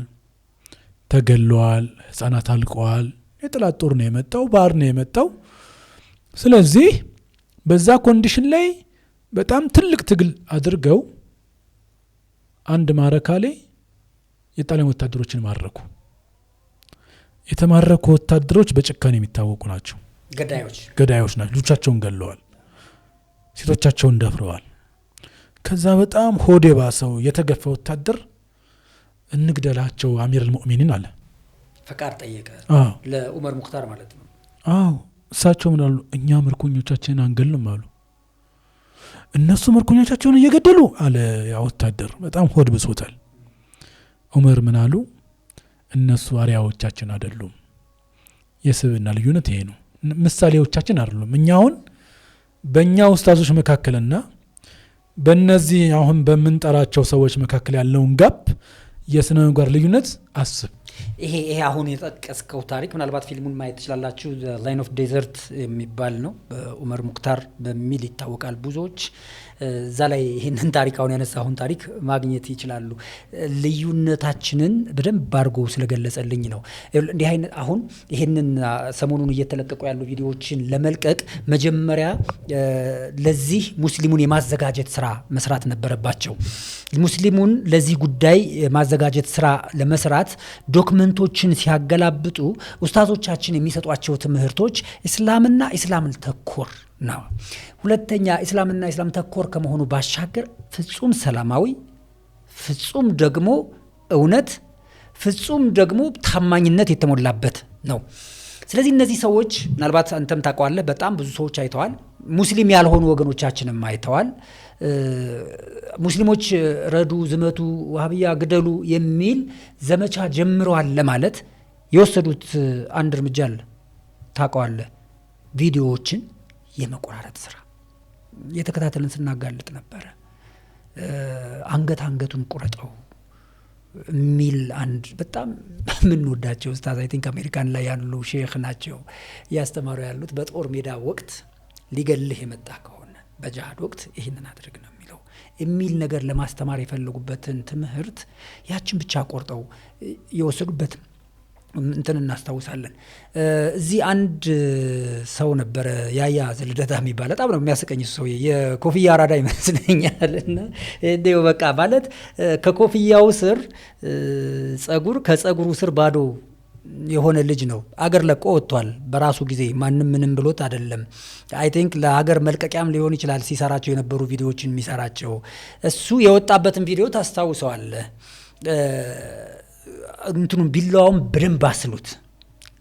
ተገለዋል፣ ህፃናት አልቀዋል። የጥላት ጦር ነው የመጣው፣ ባህር ነው የመጣው። ስለዚህ በዛ ኮንዲሽን ላይ በጣም ትልቅ ትግል አድርገው አንድ ማረካ ላይ የጣሊያን ወታደሮችን ማረኩ። የተማረኩ ወታደሮች በጭካኔ የሚታወቁ ናቸው። ገዳዮች ናቸው። ልጆቻቸውን ገለዋል፣ ሴቶቻቸውን ደፍረዋል። ከዛ በጣም ሆዴ ባሰው የተገፋ ወታደር እንግደላቸው አሚር አልሙእሚኒን አለ። ፈቃድ ጠየቀ ለዑመር ሙክታር ማለት ነው። እሳቸው ምን አሉ? እኛ ምርኮኞቻችንን አንገልም አሉ። እነሱ ምርኮኞቻቸውን እየገደሉ አለ ያ ወታደር። በጣም ሆድ ብሶታል። ዑመር ምን አሉ? እነሱ አሪያዎቻችን አይደሉም። የስብና ልዩነት ይሄ ነው። ምሳሌዎቻችን አይደሉም። እኛ አሁን በእኛ ኡስታዞች መካከልና በእነዚህ አሁን በምንጠራቸው ሰዎች መካከል ያለውን ጋፕ የስነ ምግባር ልዩነት አስብ። ይሄ አሁን የጠቀስከው ታሪክ ምናልባት ፊልሙን ማየት ትችላላችሁ። ላይን ኦፍ ዴዘርት የሚባል ነው። በዑመር ሙክታር በሚል ይታወቃል ብዙዎች። እዛ ላይ ይህንን ታሪክ አሁን ያነሳሁን ታሪክ ማግኘት ይችላሉ። ልዩነታችንን በደንብ አድርጎ ስለገለጸልኝ ነው። እንዲህ አይነት አሁን ይህንን ሰሞኑን እየተለቀቁ ያሉ ቪዲዮዎችን ለመልቀቅ መጀመሪያ ለዚህ ሙስሊሙን የማዘጋጀት ስራ መስራት ነበረባቸው። ሙስሊሙን ለዚህ ጉዳይ የማዘጋጀት ስራ ለመስራት ዶክመንቶችን ሲያገላብጡ ኡስታዞቻችን የሚሰጧቸው ትምህርቶች እስላምና እስላምን ተኮር ነው። ሁለተኛ እስላምና እስላም ተኮር ከመሆኑ ባሻገር ፍጹም ሰላማዊ፣ ፍጹም ደግሞ እውነት፣ ፍጹም ደግሞ ታማኝነት የተሞላበት ነው። ስለዚህ እነዚህ ሰዎች ምናልባት አንተም ታውቀዋለህ፣ በጣም ብዙ ሰዎች አይተዋል። ሙስሊም ያልሆኑ ወገኖቻችንም አይተዋል። ሙስሊሞች ረዱ፣ ዝመቱ፣ ዋህብያ ግደሉ የሚል ዘመቻ ጀምረዋል ለማለት የወሰዱት አንድ እርምጃ አለ። ታውቀዋለህ? ቪዲዮዎችን የመቆራረጥ ስራ የተከታተልን ስናጋልጥ ነበረ። አንገቱን ቁረጠው የሚል አንድ በጣም የምንወዳቸው ኡስታዝ አይ ቲንክ አሜሪካን ላይ ያሉ ሼክ ናቸው እያስተማሩ ያሉት። በጦር ሜዳ ወቅት ሊገልህ የመጣ ከሆነ በጅሃድ ወቅት ይህንን አድርግ ነው የሚል ነገር ለማስተማር የፈለጉበትን ትምህርት ያችን ብቻ ቆርጠው የወሰዱበት እንትን እናስታውሳለን። እዚህ አንድ ሰው ነበረ ያያ ዘልደታ የሚባል በጣም ነው የሚያስቀኝ ሰው፣ የኮፍያ አራዳ ይመስለኛል። እና እንደው በቃ ማለት ከኮፍያው ስር ጸጉር፣ ከጸጉሩ ስር ባዶ የሆነ ልጅ ነው። አገር ለቆ ወጥቷል በራሱ ጊዜ፣ ማንም ምንም ብሎት አይደለም። አይ ቲንክ ለሀገር መልቀቂያም ሊሆን ይችላል ሲሰራቸው የነበሩ ቪዲዮዎችን የሚሰራቸው። እሱ የወጣበትን ቪዲዮ ታስታውሰዋለህ። እንትኑን ቢላዋውን በደንብ አስሉት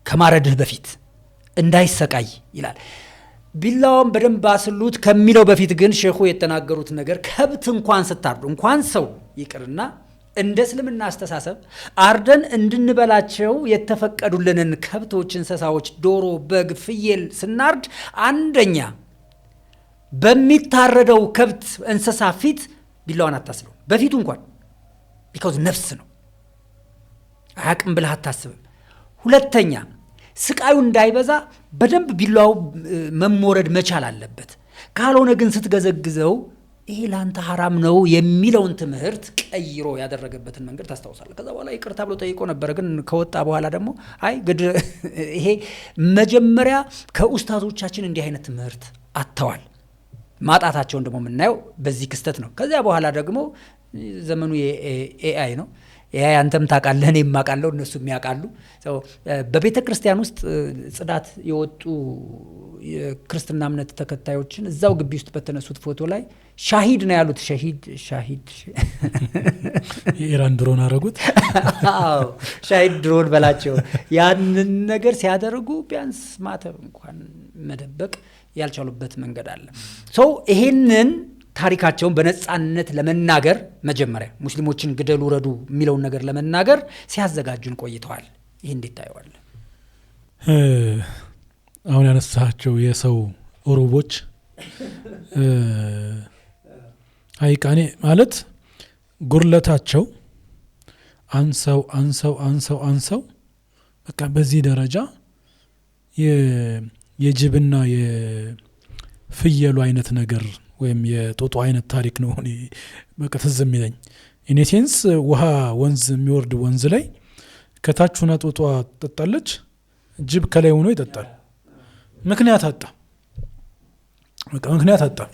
ከማረድህ በፊት እንዳይሰቃይ ይላል። ቢላዋውን በደንብ አስሉት ከሚለው በፊት ግን ሼኹ የተናገሩት ነገር ከብት እንኳን ስታርዱ እንኳን ሰው ይቅርና እንደ እስልምና አስተሳሰብ አርደን እንድንበላቸው የተፈቀዱልንን ከብቶች፣ እንስሳዎች፣ ዶሮ፣ በግ፣ ፍየል ስናርድ አንደኛ በሚታረደው ከብት እንስሳ ፊት ቢላዋን አታስለው በፊቱ እንኳን ቢካውዝ ነፍስ ነው አያቅም ብለህ አታስብም። ሁለተኛ ስቃዩ እንዳይበዛ በደንብ ቢላዋው መሞረድ መቻል አለበት። ካልሆነ ግን ስትገዘግዘው ይሄ ላንተ ሐራም ነው የሚለውን ትምህርት ቀይሮ ያደረገበትን መንገድ ታስታውሳለህ። ከዛ በኋላ ይቅርታ ብሎ ጠይቆ ነበር። ግን ከወጣ በኋላ ደግሞ አይ ግድ ይሄ መጀመሪያ ከኡስታዞቻችን እንዲህ አይነት ትምህርት አጥተዋል። ማጣታቸውን ደግሞ የምናየው በዚህ ክስተት ነው። ከዚያ በኋላ ደግሞ ዘመኑ የኤአይ ነው። ኤአይ አንተም ታውቃለህ፣ እኔም አውቃለሁ፣ እነሱም ያውቃሉ። በቤተ ክርስቲያን ውስጥ ጽዳት የወጡ የክርስትና እምነት ተከታዮችን እዛው ግቢ ውስጥ በተነሱት ፎቶ ላይ ሻሂድ ነው ያሉት። ሻሂድ የኢራን ድሮን አረጉት። አዎ ሻሂድ ድሮን በላቸው። ያንን ነገር ሲያደርጉ ቢያንስ ማተብ እንኳን መደበቅ ያልቻሉበት መንገድ አለ። ይሄንን ታሪካቸውን በነጻነት ለመናገር መጀመሪያ ሙስሊሞችን ግደሉ ረዱ የሚለውን ነገር ለመናገር ሲያዘጋጁን ቆይተዋል። ይህ እንዴት ታየዋለህ? አሁን ያነሳቸው የሰው ሩቦች አይቃኔ ማለት ጉርለታቸው አንሰው በቃ በዚህ ደረጃ የጅብና የፍየሉ አይነት ነገር ወይም የጦጦ አይነት ታሪክ ነው። በቃ ትዝ የሚለኝ ኢኔሴንስ ውሃ ወንዝ የሚወርድ ወንዝ ላይ ከታች ሆና ጦጧ ትጠጣለች፣ ጅብ ከላይ ሆኖ ይጠጣል። ምክንያት አጣ።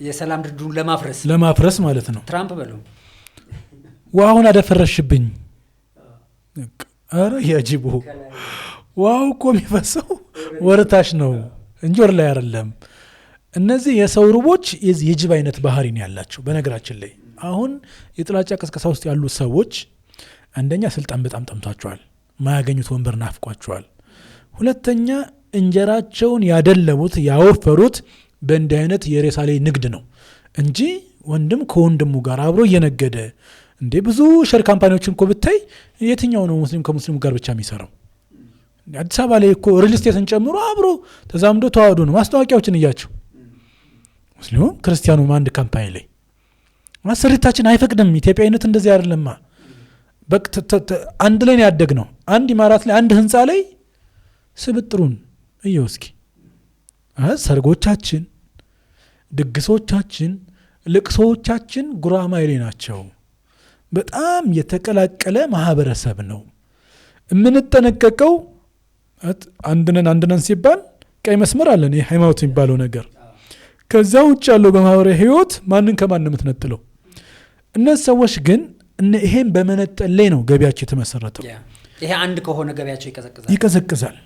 የሰላም ድርድሩን ለማፍረስ ማለት ነው። ትራምፕ በለው ውሃውን አደፈረሽብኝ። አረ የጅቡ ውሃው እኮ የሚፈሰው ወርታች ነው እንጂ ወር ላይ አይደለም። እነዚህ የሰው ሩቦች የጅብ አይነት ባህሪ ነው ያላቸው። በነገራችን ላይ አሁን የጥላቻ ቅስቀሳ ውስጥ ያሉ ሰዎች አንደኛ ስልጣን በጣም ጠምቷቸዋል፣ ማያገኙት ወንበር ናፍቋቸዋል። ሁለተኛ እንጀራቸውን ያደለቡት ያወፈሩት በእንዲህ አይነት የሬሳ ላይ ንግድ ነው እንጂ ወንድም ከወንድሙ ጋር አብሮ እየነገደ እንዴ ብዙ ሸር ካምፓኒዎችን እኮ ብታይ የትኛው ነው ሙስሊም ከሙስሊሙ ጋር ብቻ የሚሰራው? አዲስ አበባ ላይ እኮ ሪል ስቴትን ጨምሮ አብሮ ተዛምዶ ተዋህዶ ነው። ማስታወቂያዎችን እያቸው ሙስሊሙም ክርስቲያኑም አንድ ካምፓኒ ላይ ማሰሪታችን አይፈቅድም። ኢትዮጵያዊነት እንደዚህ አይደለማ። አንድ ላይ ያደግ ነው። አንድ ኢማራት ላይ አንድ ህንፃ ላይ ስብጥሩን እየው እስኪ። ሰርጎቻችን፣ ድግሶቻችን፣ ልቅሶቻችን ጉራማይሌ ናቸው። በጣም የተቀላቀለ ማህበረሰብ ነው። የምንጠነቀቀው አንድነን ሲባል ቀይ መስመር አለን፣ ሃይማኖት የሚባለው ነገር። ከዛ ውጭ ያለው በማህበራዊ ህይወት ማንን ከማን የምትነጥለው? እነዚህ ሰዎች ግን ይሄን በመነጠል ላይ ነው ገቢያቸው የተመሰረተው። ይሄ አንድ ከሆነ ገቢያቸው ይቀዘቅዛል።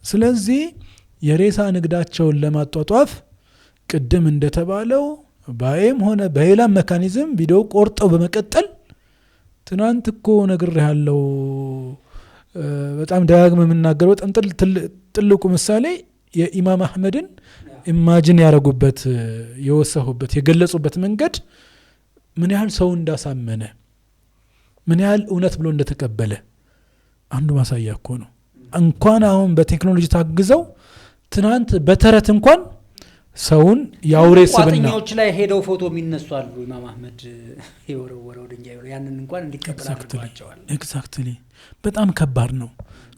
ስለዚህ የሬሳ ንግዳቸውን ለማጧጧፍ ቅድም እንደተባለው ባይም ሆነ በሌላም ሜካኒዝም ቪዲዮ ቆርጠው በመቀጠል ትናንት እኮ ነግሬሃለሁ በጣም ደጋግመ የምናገረው በጣም ትልቁ ምሳሌ የኢማም አህመድን ኢማጂን ያረጉበት የወሰሁበት የገለጹበት መንገድ ምን ያህል ሰው እንዳሳመነ ምን ያህል እውነት ብሎ እንደተቀበለ አንዱ ማሳያ እኮ ነው። እንኳን አሁን በቴክኖሎጂ ታግዘው ትናንት በተረት እንኳን ሰውን ያውሬ ስብና ቋጥኞች ላይ ሄደው ፎቶ የሚነሱ አሉ። ኢማም አህመድ የወረወረው ድንጋይ ያንን እንኳን እንዲቀበል አድርጓቸዋል። ኤግዛክትሊ በጣም ከባድ ነው።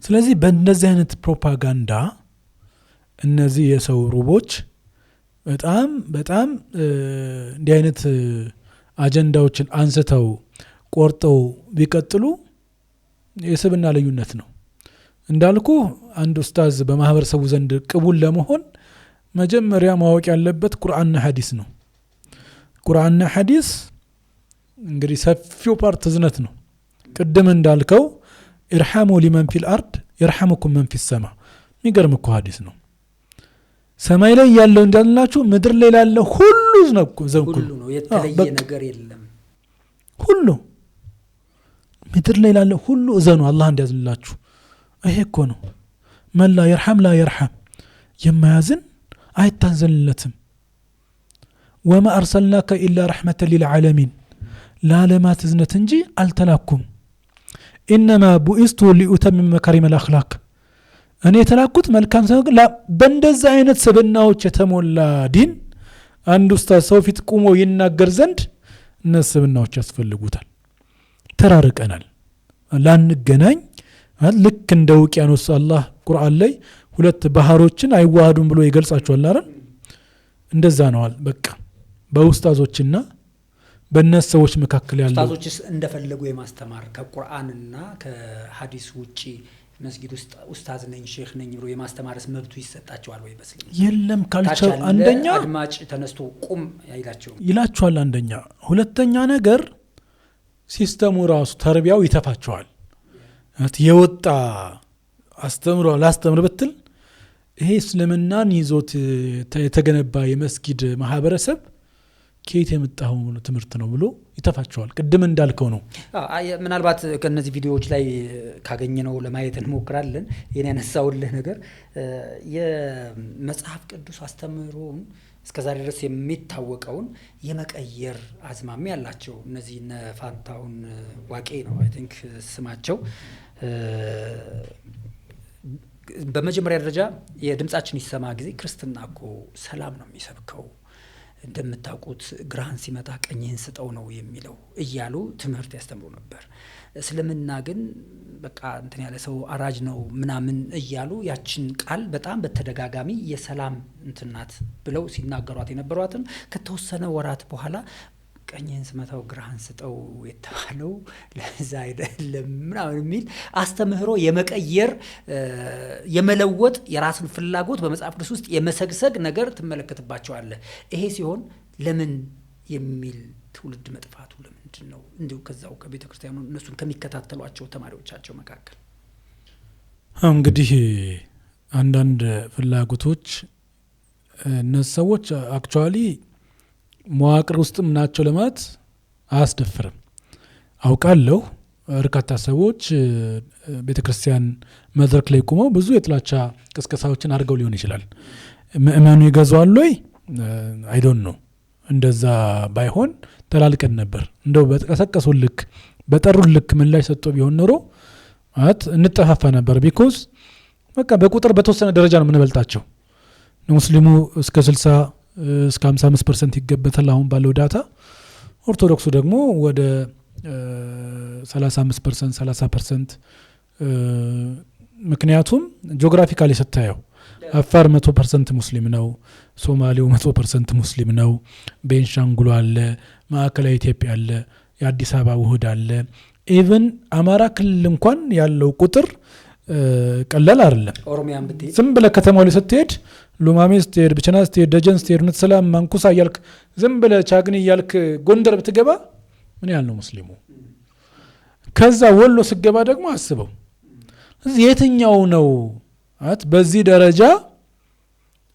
ስለዚህ በእንደዚህ አይነት ፕሮፓጋንዳ እነዚህ የሰው ሩቦች በጣም በጣም እንዲህ አይነት አጀንዳዎችን አንስተው ቆርጠው ቢቀጥሉ የስብና ልዩነት ነው። እንዳልኩ አንድ ኡስታዝ በማህበረሰቡ ዘንድ ቅቡል ለመሆን መጀመሪያ ማወቅ ያለበት ቁርአንና ሐዲስ ነው። ቁርአንና ሐዲስ እንግዲህ ሰፊው ፓርት ዝነት ነው። ቅድም እንዳልከው ኢርሐሙ ሊመን ፊል አርድ ይርሐሙኩም መን ፊስ ሰማ የሚገርም እኮ ሐዲስ ነው። ሰማይ ላይ ያለው እንዳልላችሁ ምድር ላይ ያለው ሁሉ ሁሉ ነው፣ የተለየ ነገር የለም። ሁሉ ምድር ላይ ያለው ሁሉ እዘኑ አላህ እንዲያዝንላችሁ። ይሄ እኮ ነው መላ ይርሐም ላ ይርሐም የማያዝን አይታዘንለትም። ወማ አርሰልናከ ኢላ ረሕመተን ሊልዓለሚን ለዓለማት እዝነት እንጂ አልተላኩም። ኢነማ ቡኢስቱ ሊኡተሚመ መካሪመል አኽላቅ እኔ የተላኩት መልካም ሰው በእንደዛ አይነት ስብናዎች የተሞላ ዲን አንድ ኡስታዝ ሰው ፊት ቁሞ ይናገር ዘንድ እነዚህ ስብናዎች ያስፈልጉታል። ተራርቀናል ላንገናኝ ልክ እንደ ውቅያኖስ አላህ ቁርአን ላይ ሁለት ባህሮችን አይዋሃዱም ብሎ ይገልጻቸዋል አይደል? እንደዛ ነዋል። በቃ በኡስታዞችና በእነዚህ ሰዎች መካከል ያለው ኡስታዞችስ እንደፈለጉ የማስተማር ከቁርአንና ከሐዲስ ውጪ መስጊድ ውስጥ ኡስታዝ ነኝ ሼክ ነኝ ብሎ የማስተማርስ መብቱ ይሰጣቸዋል ወይ? በስልም የለም። ካልቸር አንደኛ አድማጭ ተነስቶ ቁም ይላቸዋል አንደኛ። ሁለተኛ ነገር ሲስተሙ ራሱ ተርቢያው ይተፋቸዋል። የወጣ አስተምሮ ላስተምር ብትል ይሄ እስልምናን ይዞት የተገነባ የመስጊድ ማህበረሰብ ከየት የመጣው ትምህርት ነው ብሎ ይተፋቸዋል። ቅድም እንዳልከው ነው። ምናልባት ከነዚህ ቪዲዮዎች ላይ ካገኘነው ለማየት እንሞክራለን። የኔ ያነሳውልህ ነገር የመጽሐፍ ቅዱስ አስተምሮን እስከዛሬ ድረስ የሚታወቀውን የመቀየር አዝማሚያ ያላቸው እነዚህ እነ ፋንታውን ዋቄ ነው አይ ቲንክ ስማቸው። በመጀመሪያ ደረጃ የድምጻችን ይሰማ ጊዜ ክርስትና እኮ ሰላም ነው የሚሰብከው፣ እንደምታውቁት ግራህን ሲመጣ ቀኝህን ስጠው ነው የሚለው እያሉ ትምህርት ያስተምሩ ነበር። እስልምና ግን በቃ እንትን ያለ ሰው አራጅ ነው ምናምን እያሉ ያችን ቃል በጣም በተደጋጋሚ የሰላም እንትናት ብለው ሲናገሯት የነበሯትን ከተወሰነ ወራት በኋላ ቀኝህን ስመታው ግራህን ስጠው የተባለው ለዛ አይደለም ምናምን የሚል አስተምህሮ የመቀየር የመለወጥ የራስን ፍላጎት በመጽሐፍ ቅዱስ ውስጥ የመሰግሰግ ነገር ትመለከትባቸዋለህ። ይሄ ሲሆን ለምን የሚል ትውልድ መጥፋቱ ለምንድን ነው? እንዲሁ ከዛው ከቤተ ክርስቲያኑ እነሱን ከሚከታተሏቸው ተማሪዎቻቸው መካከል እንግዲህ አንዳንድ ፍላጎቶች እነዚህ ሰዎች አክቹአሊ መዋቅር ውስጥም ናቸው ለማለት አያስደፍርም። አውቃለሁ በርካታ ሰዎች ቤተክርስቲያን መድረክ ላይ ቆመው ብዙ የጥላቻ ቅስቀሳዎችን አድርገው ሊሆን ይችላል። ምእመኑ ይገዛዋል ወይ አይ ዶንት ኖ። እንደዛ ባይሆን ተላልቀን ነበር። እንደው በተቀሰቀሱ ልክ በጠሩ ልክ ምላሽ ሰጥቶ ቢሆን ኖሮ ማለት እንጠፋፋ ነበር። ቢኮዝ በቃ በቁጥር በተወሰነ ደረጃ ነው የምንበልጣቸው። ሙስሊሙ እስከ 60 እስከ 55% ይገበታል አሁን ባለው ዳታ። ኦርቶዶክሱ ደግሞ ወደ 35% 30%። ምክንያቱም ጂኦግራፊካሊ ስታየው አፋር 100% ሙስሊም ነው፣ ሶማሌው 100% ሙስሊም ነው፣ ቤንሻንጉል አለ፣ ማዕከላዊ ኢትዮጵያ አለ፣ የአዲስ አበባ ውህድ አለ። ኢቭን አማራ ክልል እንኳን ያለው ቁጥር ቀላል አይደለም። ኦሮሚያን ብትሄድ ዝም ብለህ ከተማው ላይ ስትሄድ ሉማሜ ስትሄድ፣ ብቸና ስትሄድ፣ ደጀን ስትሄድ፣ ሰላም ማንኩሳ እያልክ ዝም ብለህ ቻግኒ እያልክ ጎንደር ብትገባ ምን ያህል ነው ሙስሊሙ? ከዛ ወሎ ስገባ ደግሞ አስበው የትኛው ነው በዚህ ደረጃ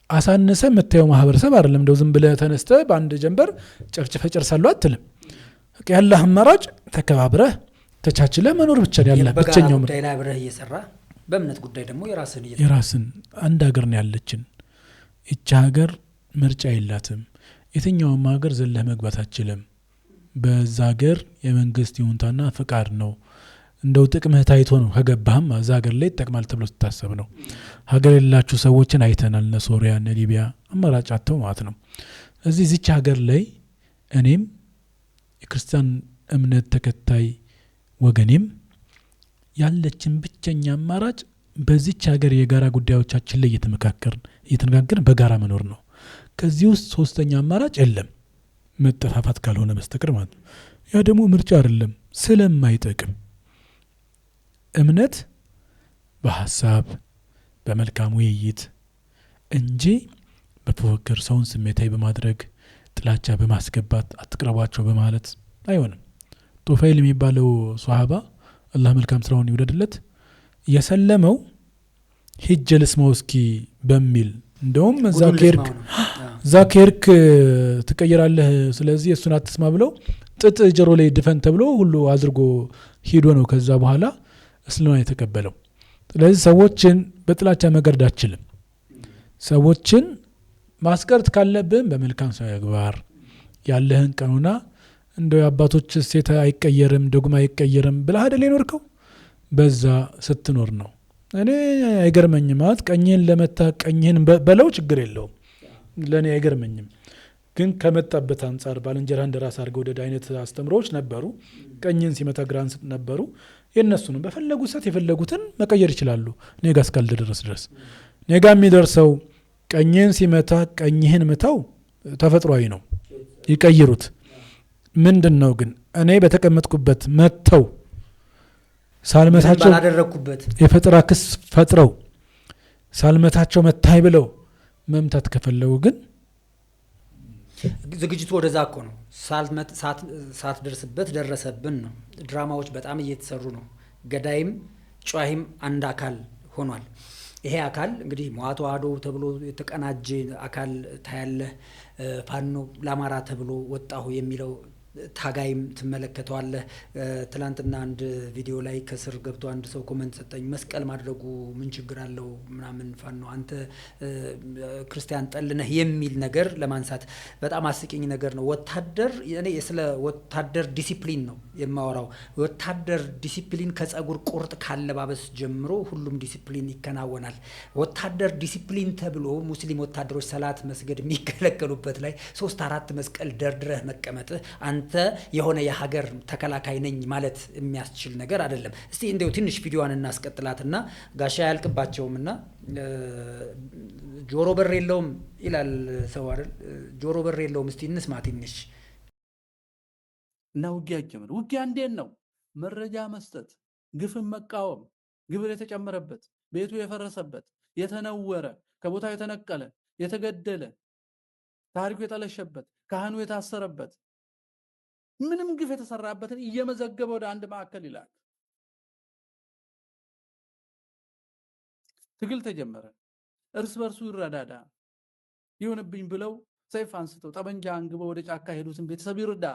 አሳነሰ የምታየው ማህበረሰብ አይደለም። እንደው ዝም ብለህ ተነስተህ በአንድ ጀንበር ጨፍጭፈ ጨርሳለሁ አትልም። ያለህ አማራጭ ተከባብረህ ተቻችለ መኖር ብቻ ያለ ብቸኛው ጉዳይ ላይ አብረህ እየሰራ በእምነት ጉዳይ ደግሞ የራስን አንድ ሀገር ነው ያለችን። እቺ ሀገር ምርጫ የላትም። የትኛውም ሀገር ዘለህ መግባት አትችልም። በዛ ሀገር የመንግስት ይሁንታና ፍቃድ ነው። እንደው ጥቅምህ ታይቶ ነው ከገባህም እዛ ሀገር ላይ ይጠቅማል ተብሎ ስታሰብ ነው። ሀገር የሌላችሁ ሰዎችን አይተናል። እነ ሶሪያ እነ ሊቢያ አማራጭ አጥተው ማለት ነው። እዚህ ዚች ሀገር ላይ እኔም የክርስቲያን እምነት ተከታይ ወገኔም ያለችን ብቸኛ አማራጭ በዚች ሀገር የጋራ ጉዳዮቻችን ላይ እየተነጋገርን በጋራ መኖር ነው። ከዚህ ውስጥ ሶስተኛ አማራጭ የለም መጠፋፋት ካልሆነ በስተቀር ማለት ነው። ያ ደግሞ ምርጫ አይደለም ስለማይጠቅም እምነት በሐሳብ በመልካም ውይይት እንጂ በፉክክር ሰውን ስሜታዊ በማድረግ ጥላቻ በማስገባት አትቅረቧቸው በማለት አይሆንም። ጦፋይል የሚባለው ሷሃባ አላህ መልካም ስራውን ይወደድለት የሰለመው ሂጅ ልስማው እስኪ በሚል እንደውም እዛ ከሄድክ ትቀየራለህ፣ ስለዚህ እሱን አትስማ ብለው ጥጥ ጀሮ ላይ ድፈን ተብሎ ሁሉ አድርጎ ሂዶ ነው ከዛ በኋላ እስልምና የተቀበለው። ስለዚህ ሰዎችን በጥላቻ መገርድ አትችልም። ሰዎችን ማስቀርት ካለብን በመልካም ሰው ምግባር ያለህን ቀኑና እንደው የአባቶች ሴት አይቀየርም ዶግማ አይቀየርም ብለህ አይደል የኖርከው፣ በዛ ስትኖር ነው። እኔ አይገርመኝም ማለት ቀኝህን ለመታ ቀኝህን በለው ችግር የለውም ለእኔ አይገርመኝም። ግን ከመጣበት አንጻር ባልንጀራህ እንደራስ አድርገው ወደ አይነት አስተምሮዎች ነበሩ። ቀኝህን ሲመታ ግራን ነበሩ። የእነሱንም በፈለጉ ሰት የፈለጉትን መቀየር ይችላሉ። እኔ ጋ እስካልደረስ ድረስ እኔ ጋ የሚደርሰው ቀኝህን ሲመታ ቀኝህን ምታው ተፈጥሯዊ ነው፣ ይቀይሩት። ምንድን ነው ግን እኔ በተቀመጥኩበት መተው ሳልመታቸው የፈጠራ ክስ ፈጥረው ሳልመታቸው መታይ ብለው መምታት ከፈለጉ ግን ዝግጅቱ ወደዛ እኮ ነው። ሳትደርስበት ደረሰብን ነው። ድራማዎች በጣም እየተሰሩ ነው። ገዳይም ጨዋሂም አንድ አካል ሆኗል። ይሄ አካል እንግዲህ መዋዕለ ተዋሕዶ ተብሎ የተቀናጀ አካል ታያለህ። ፋኖ ለአማራ ተብሎ ወጣሁ የሚለው ታጋይም ትመለከተዋለህ። ትላንትና አንድ ቪዲዮ ላይ ከስር ገብቶ አንድ ሰው ኮመንት ሰጠኝ። መስቀል ማድረጉ ምን ችግር አለው ምናምን ፋኖ አንተ ክርስቲያን ጠልነህ የሚል ነገር ለማንሳት በጣም አስቂኝ ነገር ነው። ወታደር እኔ ስለ ወታደር ዲሲፕሊን ነው የማወራው። ወታደር ዲሲፕሊን ከጸጉር ቁርጥ ካለባበስ ጀምሮ ሁሉም ዲሲፕሊን ይከናወናል። ወታደር ዲሲፕሊን ተብሎ ሙስሊም ወታደሮች ሰላት መስገድ የሚከለከሉበት ላይ 3-4 መስቀል ደርድረህ መቀመጥ አንተ የሆነ የሀገር ተከላካይ ነኝ ማለት የሚያስችል ነገር አይደለም። እስቲ እንደው ትንሽ ቪዲዮዋን እናስቀጥላትና ጋሻ ያልቅባቸውምና ጆሮ በር የለውም ይላል ሰው አይደል? ጆሮ በር የለውም። እስቲ እንስማ ትንሽ እና ውጊያ ጀመረ። ውጊያ እንዴት ነው? መረጃ መስጠት፣ ግፍን መቃወም፣ ግብር የተጨመረበት፣ ቤቱ የፈረሰበት፣ የተነወረ፣ ከቦታው የተነቀለ፣ የተገደለ፣ ታሪኩ የጠለሸበት፣ ካህኑ የታሰረበት፣ ምንም ግፍ የተሰራበትን እየመዘገበ ወደ አንድ ማዕከል ይላል። ትግል ተጀመረ። እርስ በርሱ ይረዳዳ ይሁንብኝ ብለው ሰይፍ አንስተው ጠመንጃ አንግበው ወደ ጫካ ሄዱትን ቤተሰብ ይርዳ።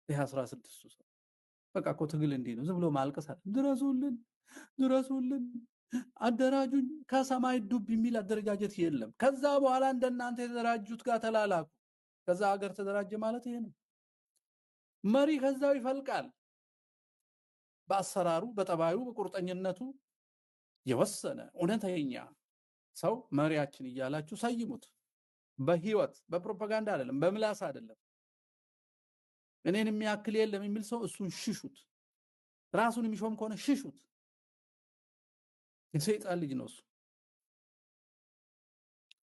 ይህ 16 ሰው በቃ እኮ ትግል እንዲህ ነው። ዝም ብሎ ማልቀስ አይደለም። ድረሱልን ድረሱልን አደራጁኝ። ከሰማይ ዱብ የሚል አደረጃጀት የለም። ከዛ በኋላ እንደናንተ የተደራጁት ጋር ተላላኩ። ከዛ ሀገር ተደራጀ ማለት ይሄ ነው። መሪ ከዛው ይፈልቃል። በአሰራሩ በጠባዩ በቁርጠኝነቱ የወሰነ እውነተኛ ሰው መሪያችን እያላችሁ ሰይሙት። በህይወት በፕሮፓጋንዳ አይደለም፣ በምላስ አይደለም። እኔን የሚያክል የለም የሚል ሰው እሱን ሽሹት። ራሱን የሚሾም ከሆነ ሽሹት። የሰይጣን ልጅ ነው እሱ።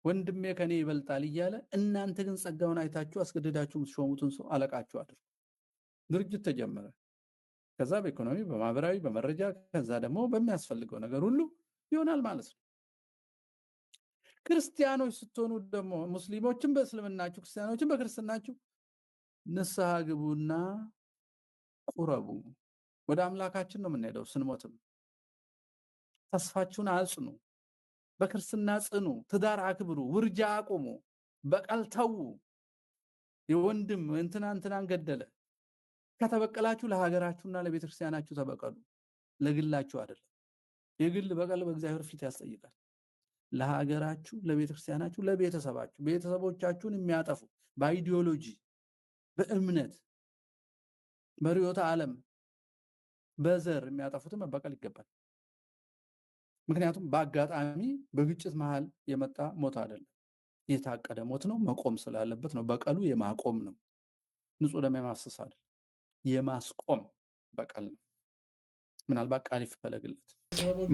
ወንድሜ ከኔ ይበልጣል እያለ እናንተ ግን ጸጋውን አይታችሁ አስገድዳችሁ የምትሾሙትን ሰው አለቃችሁ አድርጉ። ድርጅት ተጀመረ። ከዛ በኢኮኖሚ በማህበራዊ በመረጃ ከዛ ደግሞ በሚያስፈልገው ነገር ሁሉ ይሆናል ማለት ነው። ክርስቲያኖች ስትሆኑ ደግሞ ሙስሊሞችን በእስልምናችሁ ክርስቲያኖችን በክርስትናችሁ ንስሐ ግቡና ቁረቡ። ወደ አምላካችን ነው የምንሄደው። ስንሞትም ተስፋችሁን አጽኑ። በክርስትና ጽኑ። ትዳር አክብሩ። ውርጃ አቁሙ። በቀል ተዉ። የወንድም እንትናን ገደለ ከተበቀላችሁ ለሀገራችሁና ለቤተክርስቲያናችሁ ተበቀሉ፣ ለግላችሁ አይደለም። የግል በቀል በእግዚአብሔር ፊት ያስጠይቃል። ለሀገራችሁ፣ ለቤተክርስቲያናችሁ፣ ለቤተሰባችሁ፣ ቤተሰቦቻችሁን የሚያጠፉ በአይዲዮሎጂ፣ በእምነት፣ በርዕዮተ ዓለም፣ በዘር የሚያጠፉትን መበቀል ይገባል። ምክንያቱም በአጋጣሚ በግጭት መሃል የመጣ ሞት አይደለም፣ የታቀደ ሞት ነው። መቆም ስላለበት ነው። በቀሉ የማቆም ነው። ንጹህ ደም የማፍሰስ አይደለም፣ የማስቆም በቀል ነው። ምናልባት ቃል ይፈለግለት።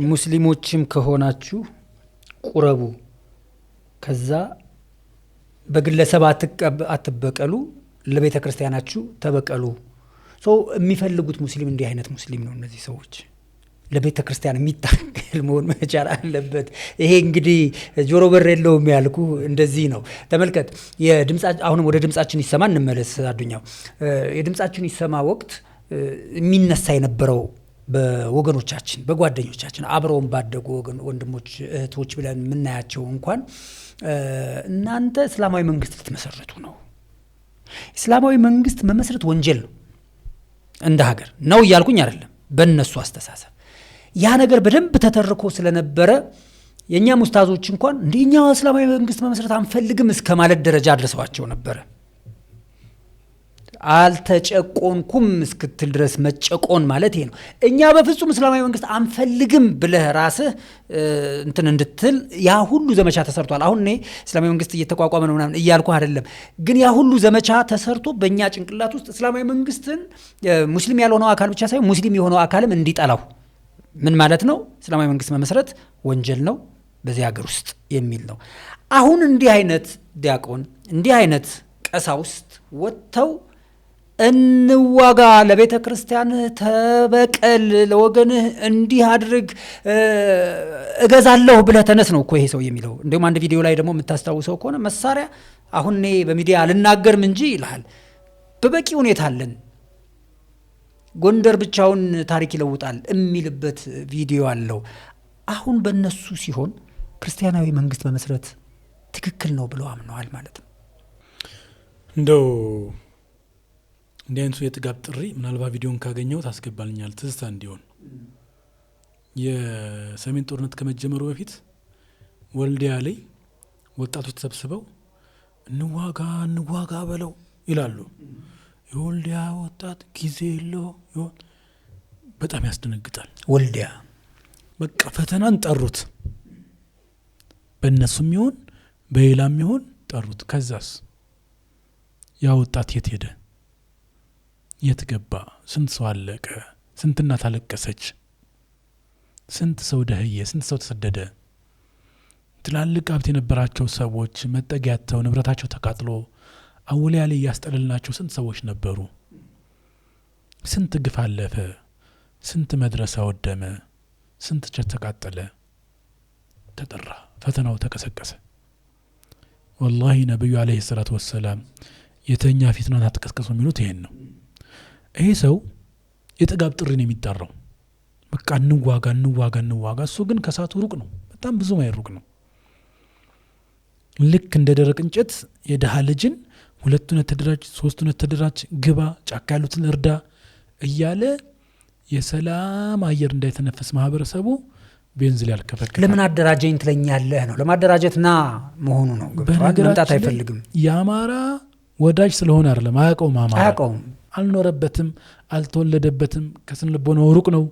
ሙስሊሞችም ከሆናችሁ ቁረቡ፣ ከዛ በግለሰብ አትበቀሉ፣ ለቤተ ክርስቲያናችሁ ተበቀሉ። የሚፈልጉት ሙስሊም እንዲህ አይነት ሙስሊም ነው። እነዚህ ሰዎች ለቤተ ክርስቲያን የሚታገል መሆን መቻል አለበት። ይሄ እንግዲህ ጆሮ በር የለውም ያልኩ እንደዚህ ነው። ተመልከት፣ አሁንም ወደ ድምጻችን ይሰማ እንመለስ። አዱኛው የድምጻችን ይሰማ ወቅት የሚነሳ የነበረው በወገኖቻችን በጓደኞቻችን አብረውን ባደጉ ወንድሞች እህቶች ብለን የምናያቸው እንኳን እናንተ እስላማዊ መንግስት ልትመሰርቱ ነው፣ እስላማዊ መንግስት መመስረት ወንጀል ነው እንደ ሀገር ነው እያልኩኝ አይደለም። በእነሱ አስተሳሰብ ያ ነገር በደንብ ተተርኮ ስለነበረ የኛ ሙስታዞች እንኳን እንደኛ እስላማዊ መንግስት መመስረት አንፈልግም እስከ ማለት ደረጃ አድርሰዋቸው ነበረ። አልተጨቆንኩም እስክትል ድረስ መጨቆን ማለት ይሄ ነው። እኛ በፍጹም እስላማዊ መንግስት አንፈልግም ብለህ ራስህ እንትን እንድትል ያ ሁሉ ዘመቻ ተሰርቷል። አሁን እኔ እስላማዊ መንግስት እየተቋቋመ ነው ምናምን እያልኩ አይደለም፣ ግን ያ ሁሉ ዘመቻ ተሰርቶ በእኛ ጭንቅላት ውስጥ እስላማዊ መንግስትን ሙስሊም ያልሆነው አካል ብቻ ሳይሆን ሙስሊም የሆነው አካልም እንዲጠላው ምን ማለት ነው? እስላማዊ መንግስት መመስረት ወንጀል ነው በዚህ ሀገር ውስጥ የሚል ነው። አሁን እንዲህ አይነት ዲያቆን እንዲህ አይነት ቀሳውስት ወጥተው እንዋጋ፣ ለቤተ ክርስቲያንህ ተበቀል፣ ለወገንህ እንዲህ አድርግ፣ እገዛለሁ ብለህ ተነስ ነው እኮ ይሄ ሰው የሚለው። እንዲሁም አንድ ቪዲዮ ላይ ደግሞ የምታስታውሰው ከሆነ መሳሪያ አሁን እኔ በሚዲያ አልናገርም እንጂ ይልሃል፣ በበቂ ሁኔታ አለን፣ ጎንደር ብቻውን ታሪክ ይለውጣል የሚልበት ቪዲዮ አለው። አሁን በእነሱ ሲሆን ክርስቲያናዊ መንግስት መመስረት ትክክል ነው ብለው አምነዋል ማለት ነው። እንደው እንዲህ አይነቱ የጥጋብ ጥሪ ምናልባት ቪዲዮን ካገኘው ታስገባልኛል ትዝታ እንዲሆን። የሰሜን ጦርነት ከመጀመሩ በፊት ወልዲያ ላይ ወጣቶች ተሰብስበው እንዋጋ በለው ይላሉ። የወልዲያ ወጣት ጊዜ የለው ይሆን? በጣም ያስደነግጣል። ወልዲያ በቃ ፈተናን ጠሩት፣ በእነሱም ይሆን በሌላም ይሆን ጠሩት። ከዛስ ያ ወጣት የት ሄደ? የት ገባ? ስንት ሰው አለቀ? ስንት እናት አለቀሰች? ስንት ሰው ደህየ? ስንት ሰው ተሰደደ? ትላልቅ ሀብት የነበራቸው ሰዎች መጠጊያተው ንብረታቸው ተቃጥሎ አውሊያ ላይ ያስጠለልናቸው ስንት ሰዎች ነበሩ? ስንት ግፍ አለፈ? ስንት መድረሳ ወደመ? ስንት ቸር ተቃጠለ? ተጠራ፣ ፈተናው ተቀሰቀሰ። ወላሂ ነብዩ አለይሂ ሰላቱ ወሰላም የተኛ ፊትናን አትቀስቀሱ የሚሉት ይሄን ነው። ይሄ ሰው የጥጋብ ጥሪ ነው የሚጠራው። በቃ እንዋጋ። እሱ ግን ከሳቱ ሩቅ ነው፣ በጣም ብዙ ማይል ሩቅ ነው። ልክ እንደ ደረቅ እንጨት የደሃ ልጅን ሁለቱን ተደራጅ፣ ሶስቱን ተደራጅ፣ ግባ፣ ጫካ ያሉትን እርዳ እያለ የሰላም አየር እንዳይተነፈስ ማህበረሰቡ ቤንዚል ያልከፈከፈ። ለምን አደራጀኝ ትለኛለህ ነው። ለማደራጀት ና መሆኑ ነው። መምጣት አይፈልግም። የአማራ ወዳጅ ስለሆነ አይደለም፣ አያውቀውም። አማራ አልኖረበትም፣ አልተወለደበትም፣ ከስነ ልቦናው ሩቅ ነው።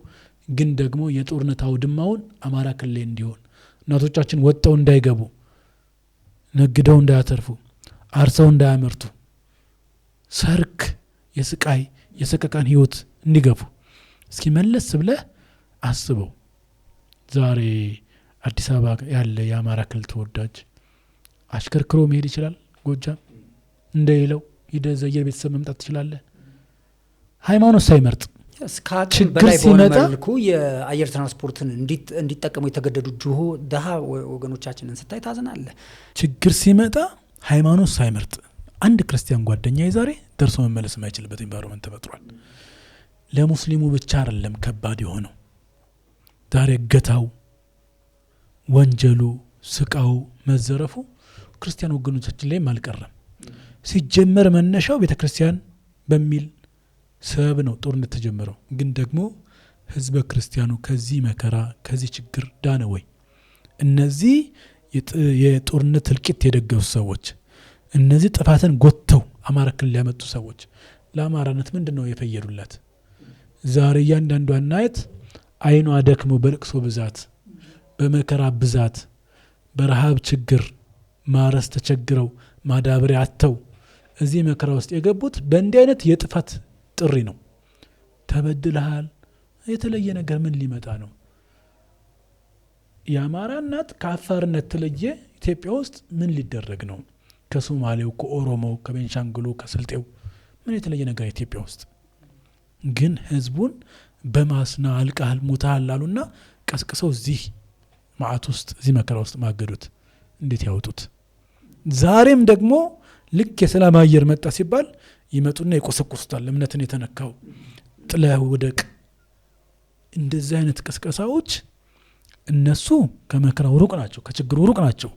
ግን ደግሞ የጦርነት አውድማውን አማራ ክልል እንዲሆን እናቶቻችን ወጣው እንዳይገቡ፣ ነግደው እንዳያተርፉ፣ አርሰው እንዳያመርቱ፣ ሰርክ የስቃይ የሰቀቃን ህይወት እንዲገፉ እስኪ መለስ ብለህ አስበው። ዛሬ አዲስ አበባ ያለ የአማራ ክልል ተወዳጅ አሽከርክሮ መሄድ ይችላል። ጎጃም እንደሌለው ሂደህ ዘየር ቤተሰብ መምጣት ትችላለህ። ሃይማኖት ሳይመርጥ ችግር ሲመጣ የአየር ትራንስፖርትን እንዲጠቀሙ የተገደዱ ድሃ ወገኖቻችንን ስታይ ታዝናለህ። ችግር ሲመጣ ሃይማኖት ሳይመርጥ አንድ ክርስቲያን ጓደኛ ዛሬ ደርሶ መመለስ የማይችልበት ኢንቫይሮመንት ተፈጥሯል። ለሙስሊሙ ብቻ አይደለም ከባድ የሆነው ዛሬ እገታው፣ ወንጀሉ፣ ስቃው፣ መዘረፉ ክርስቲያን ወገኖቻችን ላይም አልቀረም። ሲጀመር መነሻው ቤተክርስቲያን በሚል ሰበብ ነው ጦርነት ተጀመረው። ግን ደግሞ ህዝበ ክርስቲያኑ ከዚህ መከራ ከዚህ ችግር ዳነ ወይ? እነዚህ የጦርነት እልቂት የደገፉ ሰዎች፣ እነዚህ ጥፋትን ጎተው አማራ ክልል ያመጡ ሰዎች ለአማራነት ምንድነው የፈየዱላት? ዛሬ እያንዳንዷ እናት አይኗ ደክሞ በልቅሶ ብዛት፣ በመከራ ብዛት፣ በረሃብ ችግር ማረስ ተቸግረው ማዳበሪያ አጥተው እዚህ መከራ ውስጥ የገቡት በእንዲህ አይነት የጥፋት ጥሪ ነው። ተበድለሃል፣ የተለየ ነገር ምን ሊመጣ ነው? የአማራ እናት ከአፋርነት ተለየ ኢትዮጵያ ውስጥ ምን ሊደረግ ነው? ከሶማሌው፣ ከኦሮሞው፣ ከቤንሻንጉሉ፣ ከስልጤው ምን የተለየ ነገር ኢትዮጵያ ውስጥ? ግን ህዝቡን በማስና አልቃል ሙታል አሉና ቀስቅሰው እዚህ ማዕት ውስጥ እዚህ መከራ ውስጥ ማገዱት። እንዴት ያወጡት? ዛሬም ደግሞ ልክ የሰላም አየር መጣ ሲባል ይመጡና ይቆሰቁሱታል። እምነትን የተነካው ጥለህ ውደቅ። እንደዚህ አይነት ቅስቀሳዎች እነሱ ከመከራው ሩቅ ናቸው፣ ከችግሩ ሩቅ ናቸው።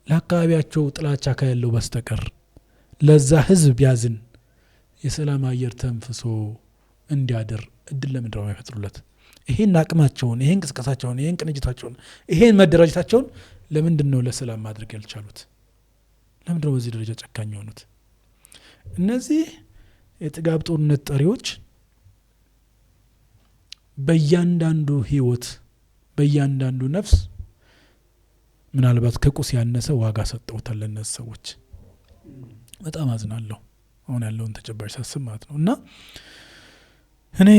ለአካባቢያቸው ጥላቻ ከሌለው በስተቀር ለዛ ህዝብ ቢያዝን የሰላም አየር ተንፍሶ እንዲያድር እድል ለምንድነው የማይፈጥሩለት? ይሄን አቅማቸውን፣ ይሄን ቅስቀሳቸውን፣ ይሄን ቅንጅታቸውን፣ ይሄን መደራጀታቸውን ለምንድነው ለሰላም ማድረግ ያልቻሉት? ለምንድነው በዚህ ደረጃ ጨካኝ የሆኑት? እነዚህ የጥጋብ ጦርነት ጠሪዎች በእያንዳንዱ ህይወት በእያንዳንዱ ነፍስ ምናልባት ከቁስ ያነሰ ዋጋ ሰጠውታል ለነዚህ ሰዎች። በጣም አዝናለሁ አሁን ያለውን ተጨባጭ ሳስብ ማለት ነው። እና እኔ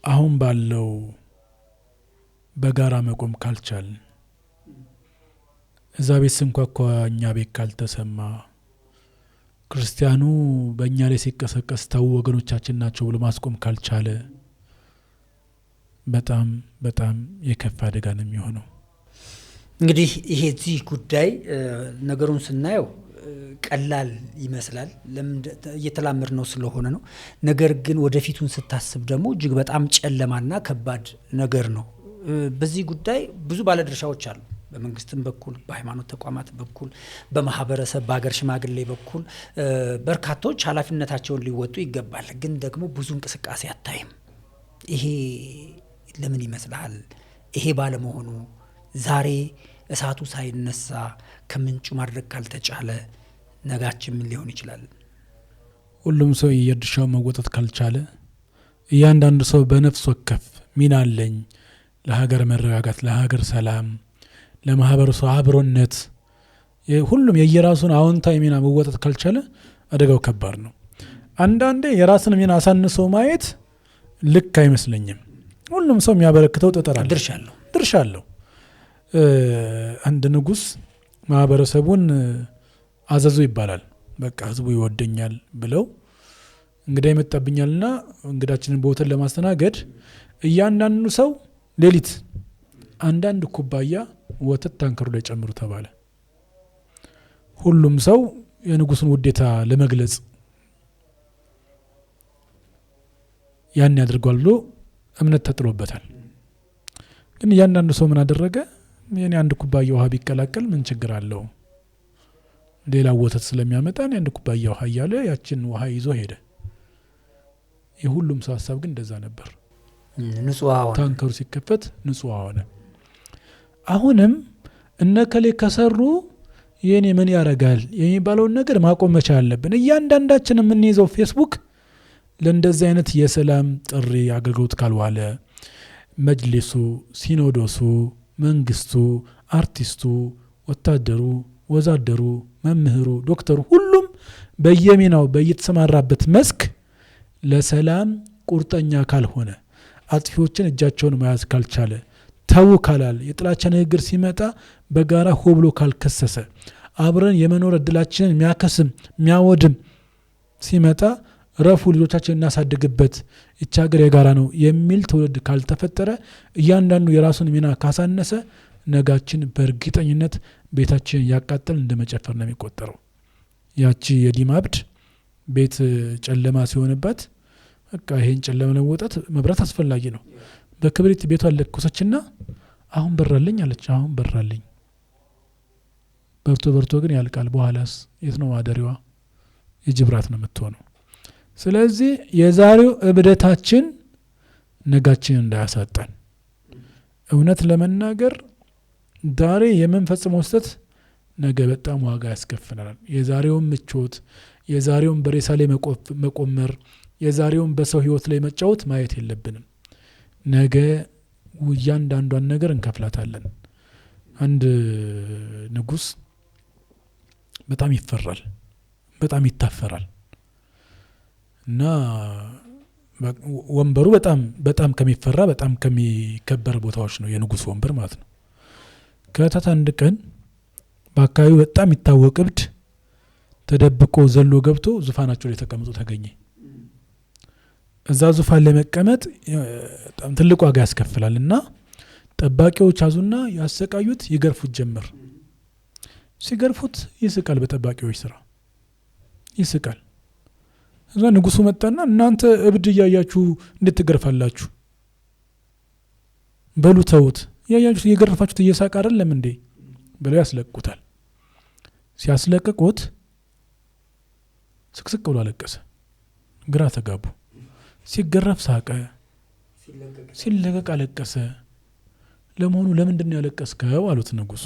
አሁን ባለው በጋራ መቆም ካልቻል፣ እዛ ቤት ስንኳኳ እኛ ቤት ካልተሰማ፣ ክርስቲያኑ በእኛ ላይ ሲቀሰቀስ ተው ወገኖቻችን ናቸው ብሎ ማስቆም ካልቻለ በጣም በጣም የከፋ አደጋ ነው የሚሆነው። እንግዲህ ይሄ እዚህ ጉዳይ ነገሩን ስናየው ቀላል ይመስላል፣ እየተላመድ ነው ስለሆነ ነው። ነገር ግን ወደፊቱን ስታስብ ደግሞ እጅግ በጣም ጨለማና ከባድ ነገር ነው። በዚህ ጉዳይ ብዙ ባለድርሻዎች አሉ። በመንግስትም በኩል፣ በሃይማኖት ተቋማት በኩል፣ በማህበረሰብ፣ በሀገር ሽማግሌ በኩል በርካቶች ኃላፊነታቸውን ሊወጡ ይገባል። ግን ደግሞ ብዙ እንቅስቃሴ አታይም። ይሄ ለምን ይመስልሃል? ይሄ ባለመሆኑ ዛሬ እሳቱ ሳይነሳ ከምንጩ ማድረግ ካልተቻለ ነጋችን ምን ሊሆን ይችላል? ሁሉም ሰው የድርሻው መወጣት ካልቻለ፣ እያንዳንዱ ሰው በነፍስ ወከፍ ሚና አለኝ ለሀገር መረጋጋት፣ ለሀገር ሰላም፣ ለማህበረሰብ አብሮነት፣ ሁሉም የየራሱን አዎንታዊ ሚና መወጣት ካልቻለ አደጋው ከባድ ነው። አንዳንዴ የራስን ሚና አሳንሶ ማየት ልክ አይመስለኝም። ሁሉም ሰው የሚያበረክተው ጠጠር አለ፣ ድርሻ አለው። አንድ ንጉስ ማህበረሰቡን አዘዙ ይባላል። በቃ ህዝቡ ይወደኛል ብለው እንግዳ ይመጣብኛልና እንግዳችንን በሆቴል ለማስተናገድ እያንዳንዱ ሰው ሌሊት አንዳንድ ኩባያ ወተት ታንከሩ ላይ ጨምሩ ተባለ። ሁሉም ሰው የንጉሱን ውዴታ ለመግለጽ ያን ያድርጓል ብሎ እምነት ተጥሎበታል። ግን እያንዳንዱ ሰው ምን አደረገ? የኔ አንድ ኩባያ ውሃ ቢቀላቀል ምን ችግር አለው? ሌላ ወተት ስለሚያመጣ እኔ አንድ ኩባያ ውሃ እያለ ያችን ውሃ ይዞ ሄደ። የሁሉም ሰው ሀሳብ ግን እንደዛ ነበር። ታንከሩ ሲከፈት ንጹህ ሆነ። አሁንም እነከሌ ከሰሩ የኔ ምን ያረጋል የሚባለውን ነገር ማቆም መቻል አለብን። እያንዳንዳችን የምንይዘው ፌስቡክ ለእንደዚህ አይነት የሰላም ጥሪ አገልግሎት ካልዋለ መጅሊሱ፣ ሲኖዶሱ፣ መንግስቱ፣ አርቲስቱ፣ ወታደሩ፣ ወዛደሩ፣ መምህሩ፣ ዶክተሩ ሁሉም በየሚናው በየተሰማራበት መስክ ለሰላም ቁርጠኛ ካልሆነ፣ አጥፊዎችን እጃቸውን መያዝ ካልቻለ፣ ተው ካላል፣ የጥላቻ ንግግር ሲመጣ በጋራ ሆብሎ ካልከሰሰ፣ አብረን የመኖር እድላችንን የሚያከስም የሚያወድም ሲመጣ ረፉ ልጆቻችን እናሳድግበት እቺ ሀገር የጋራ ነው የሚል ትውልድ ካልተፈጠረ፣ እያንዳንዱ የራሱን ሚና ካሳነሰ ነጋችን በእርግጠኝነት ቤታችን ያቃጠል እንደመጨፈር ነው የሚቆጠረው። ያቺ የዲማ አብድ ቤት ጨለማ ሲሆንባት በቃ ይሄን ጨለማ ለመውጣት መብራት አስፈላጊ ነው። በክብሪት ቤቷን ለኮሰችና አሁን በራልኝ አለች። አሁን በራልኝ በርቶ ግን ያልቃል። በኋላስ የት ነው ማደሪዋ? የጅብራት ነው የምትሆነው። ስለዚህ የዛሬው እብደታችን ነጋችን እንዳያሳጣን እውነት ለመናገር ዛሬ የምንፈጽመው ስህተት ነገ በጣም ዋጋ ያስከፍለናል። የዛሬውን ምቾት የዛሬውን በሬሳ ላይ መቆመር የዛሬውን በሰው ህይወት ላይ መጫወት ማየት የለብንም። ነገ እያንዳንዷን ነገር እንከፍላታለን። አንድ ንጉስ በጣም ይፈራል፣ በጣም ይታፈራል እና ወንበሩ በጣም ከሚፈራ በጣም ከሚከበር ቦታዎች ነው የንጉስ ወንበር ማለት ነው። ከታት አንድ ቀን በአካባቢው በጣም ይታወቅ እብድ ተደብቆ ዘሎ ገብቶ ዙፋናቸው ላይ ተቀምጦ ተገኘ። እዛ ዙፋን ላይ መቀመጥ በጣም ትልቅ ዋጋ ያስከፍላል እና ጠባቂዎች አዙና ያሰቃዩት ይገርፉት ጀመር። ሲገርፉት ይስቃል፣ በጠባቂዎች ስራ ይስቃል። እዛ ንጉሱ መጣና እናንተ እብድ እያያችሁ እንዴት ትገርፋላችሁ? በሉ ተውት፣ እያያችሁ እየገረፋችሁት እየሳቅ አይደለም እንዴ ብለው ያስለቁታል። ሲያስለቅቁት ስቅስቅ ብሎ አለቀሰ። ግራ ተጋቡ። ሲገረፍ ሳቀ፣ ሲለቀቅ አለቀሰ። ለመሆኑ ለምንድን ነው ያለቀስከው አሉት ንጉሱ።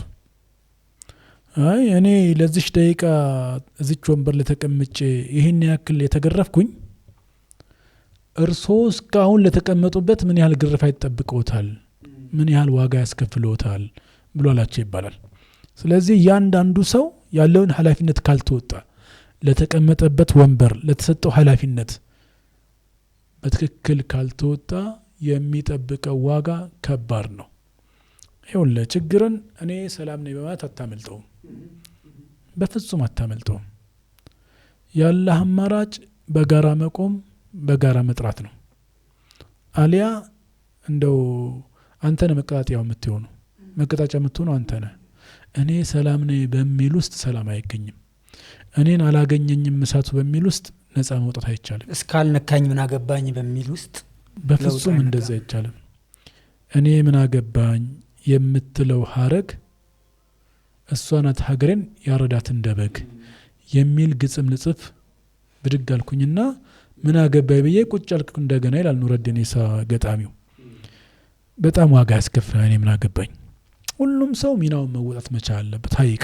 አይ እኔ ለዚች ደቂቃ እዚች ወንበር ላይ ተቀምጬ ይህን ያክል የተገረፍኩኝ እርሶ እስካሁን ለተቀመጡበት ምን ያህል ግርፋት ይጠብቀውታል፣ ምን ያህል ዋጋ ያስከፍለውታል ብሎ አላቸው ይባላል። ስለዚህ እያንዳንዱ ሰው ያለውን ኃላፊነት ካልተወጣ ለተቀመጠበት ወንበር ለተሰጠው ኃላፊነት በትክክል ካልተወጣ የሚጠብቀው ዋጋ ከባድ ነው። ይኸውልህ ችግርን እኔ ሰላም ነኝ በማለት አታመልጠውም፣ በፍጹም አታመልጠውም። ያለህ አማራጭ በጋራ መቆም በጋራ መጥራት ነው። አሊያ እንደው አንተ ነህ መቀጣጫው የምትሆነው፣ መቀጣጫ የምትሆነው አንተ ነህ። እኔ ሰላም ነኝ በሚል ውስጥ ሰላም አይገኝም። እኔን አላገኘኝም እሳቱ በሚል ውስጥ ነፃ መውጣት አይቻልም። እስካልነካኝ ምን አገባኝ በሚል ውስጥ በፍጹም እንደዛ አይቻልም። እኔ ምን አገባኝ የምትለው ሀረግ እሷ ናት ሀገሬን ያረዳት እንደበግ የሚል ግጥም ልጽፍ ብድግ አልኩኝና ምን አገባኝ ብዬ ቁጭ አልኩ እንደገና ይላል ኑረዲን ኢሳ ገጣሚው። በጣም ዋጋ ያስከፍላል። እኔ ምን አገባኝ። ሁሉም ሰው ሚናውን መወጣት መቻል አለበት። ሀይቃ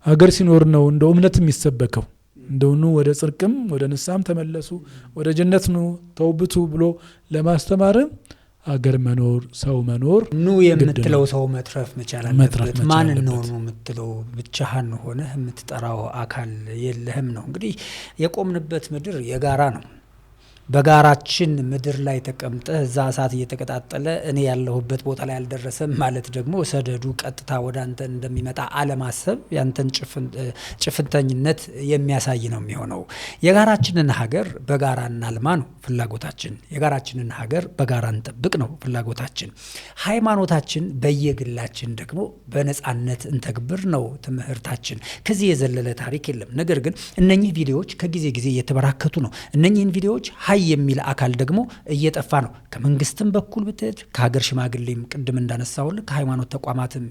ሀገር ሲኖር ነው እንደ እምነትም ይሰበከው። እንደውኑ ወደ ጽድቅም ወደ ንስሐም ተመለሱ ወደ ጀነት ነው ተውብቱ ብሎ ለማስተማር ሀገር መኖር ሰው መኖር ኑ የምትለው ሰው መትረፍ መቻል አለበት። ማን ነው የምትለው ብቻህን ሆነ የምትጠራው አካል የለህም ነው። እንግዲህ የቆምንበት ምድር የጋራ ነው። በጋራችን ምድር ላይ ተቀምጠ እዛ እሳት እየተቀጣጠለ እኔ ያለሁበት ቦታ ላይ አልደረሰም ማለት ደግሞ ሰደዱ ቀጥታ ወደ አንተ እንደሚመጣ አለማሰብ ያንተን ጭፍንተኝነት የሚያሳይ ነው የሚሆነው። የጋራችንን ሀገር በጋራ እናልማ ነው ፍላጎታችን። የጋራችንን ሀገር በጋራ እንጠብቅ ነው ፍላጎታችን። ሃይማኖታችን በየግላችን ደግሞ በነጻነት እንተግብር ነው ትምህርታችን። ከዚህ የዘለለ ታሪክ የለም። ነገር ግን እነኚህ ቪዲዮዎች ከጊዜ ጊዜ እየተበራከቱ ነው። እነኚህን ቪዲዮዎች የሚል አካል ደግሞ እየጠፋ ነው። ከመንግስትም በኩል ብትሄድ ከሀገር ሽማግሌም ቅድም እንዳነሳውል ከሃይማኖት ተቋማትም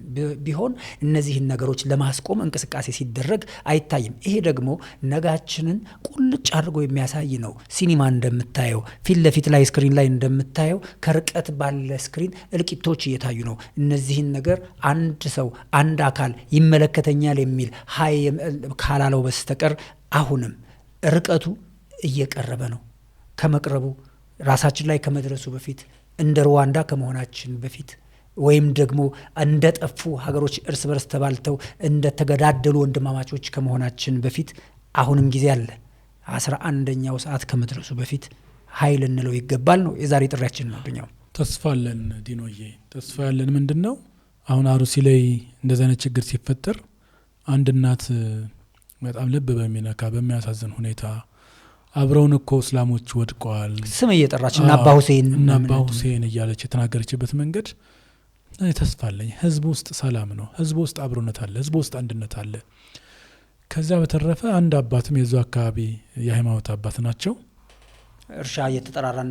ቢሆን እነዚህን ነገሮች ለማስቆም እንቅስቃሴ ሲደረግ አይታይም። ይሄ ደግሞ ነጋችንን ቁልጭ አድርጎ የሚያሳይ ነው። ሲኒማ እንደምታየው ፊት ለፊት ላይ ስክሪን ላይ እንደምታየው ከርቀት ባለ ስክሪን እልቂቶች እየታዩ ነው። እነዚህን ነገር አንድ ሰው አንድ አካል ይመለከተኛል የሚል ሀይ ካላለው በስተቀር አሁንም ርቀቱ እየቀረበ ነው። ከመቅረቡ ራሳችን ላይ ከመድረሱ በፊት እንደ ሩዋንዳ ከመሆናችን በፊት ወይም ደግሞ እንደጠፉ ሀገሮች እርስ በርስ ተባልተው እንደተገዳደሉ ወንድማማቾች ከመሆናችን በፊት አሁንም ጊዜ አለ። 11ኛው ሰዓት ከመድረሱ በፊት ኃይል እንለው ይገባል ነው የዛሬ ጥሪያችን ነው። ዱኛው ተስፋለን ዲኖዬ ተስፋ ያለን ምንድነው? አሁን አሩሲ ላይ እንደዛ አይነት ችግር ሲፈጠር አንድ እናት በጣም ልብ በሚነካ በሚያሳዝን ሁኔታ አብረውን እኮ እስላሞች ወድቀዋል ስም እየጠራች እና አባ ሁሴን እያለች የተናገረችበት መንገድ ተስፋለኝ። ህዝብ ውስጥ ሰላም ነው፣ ህዝብ ውስጥ አብሮነት አለ፣ ህዝብ ውስጥ አንድነት አለ። ከዛ በተረፈ አንድ አባትም የዛው አካባቢ የሃይማኖት አባት ናቸው። እርሻ እየተጠራራን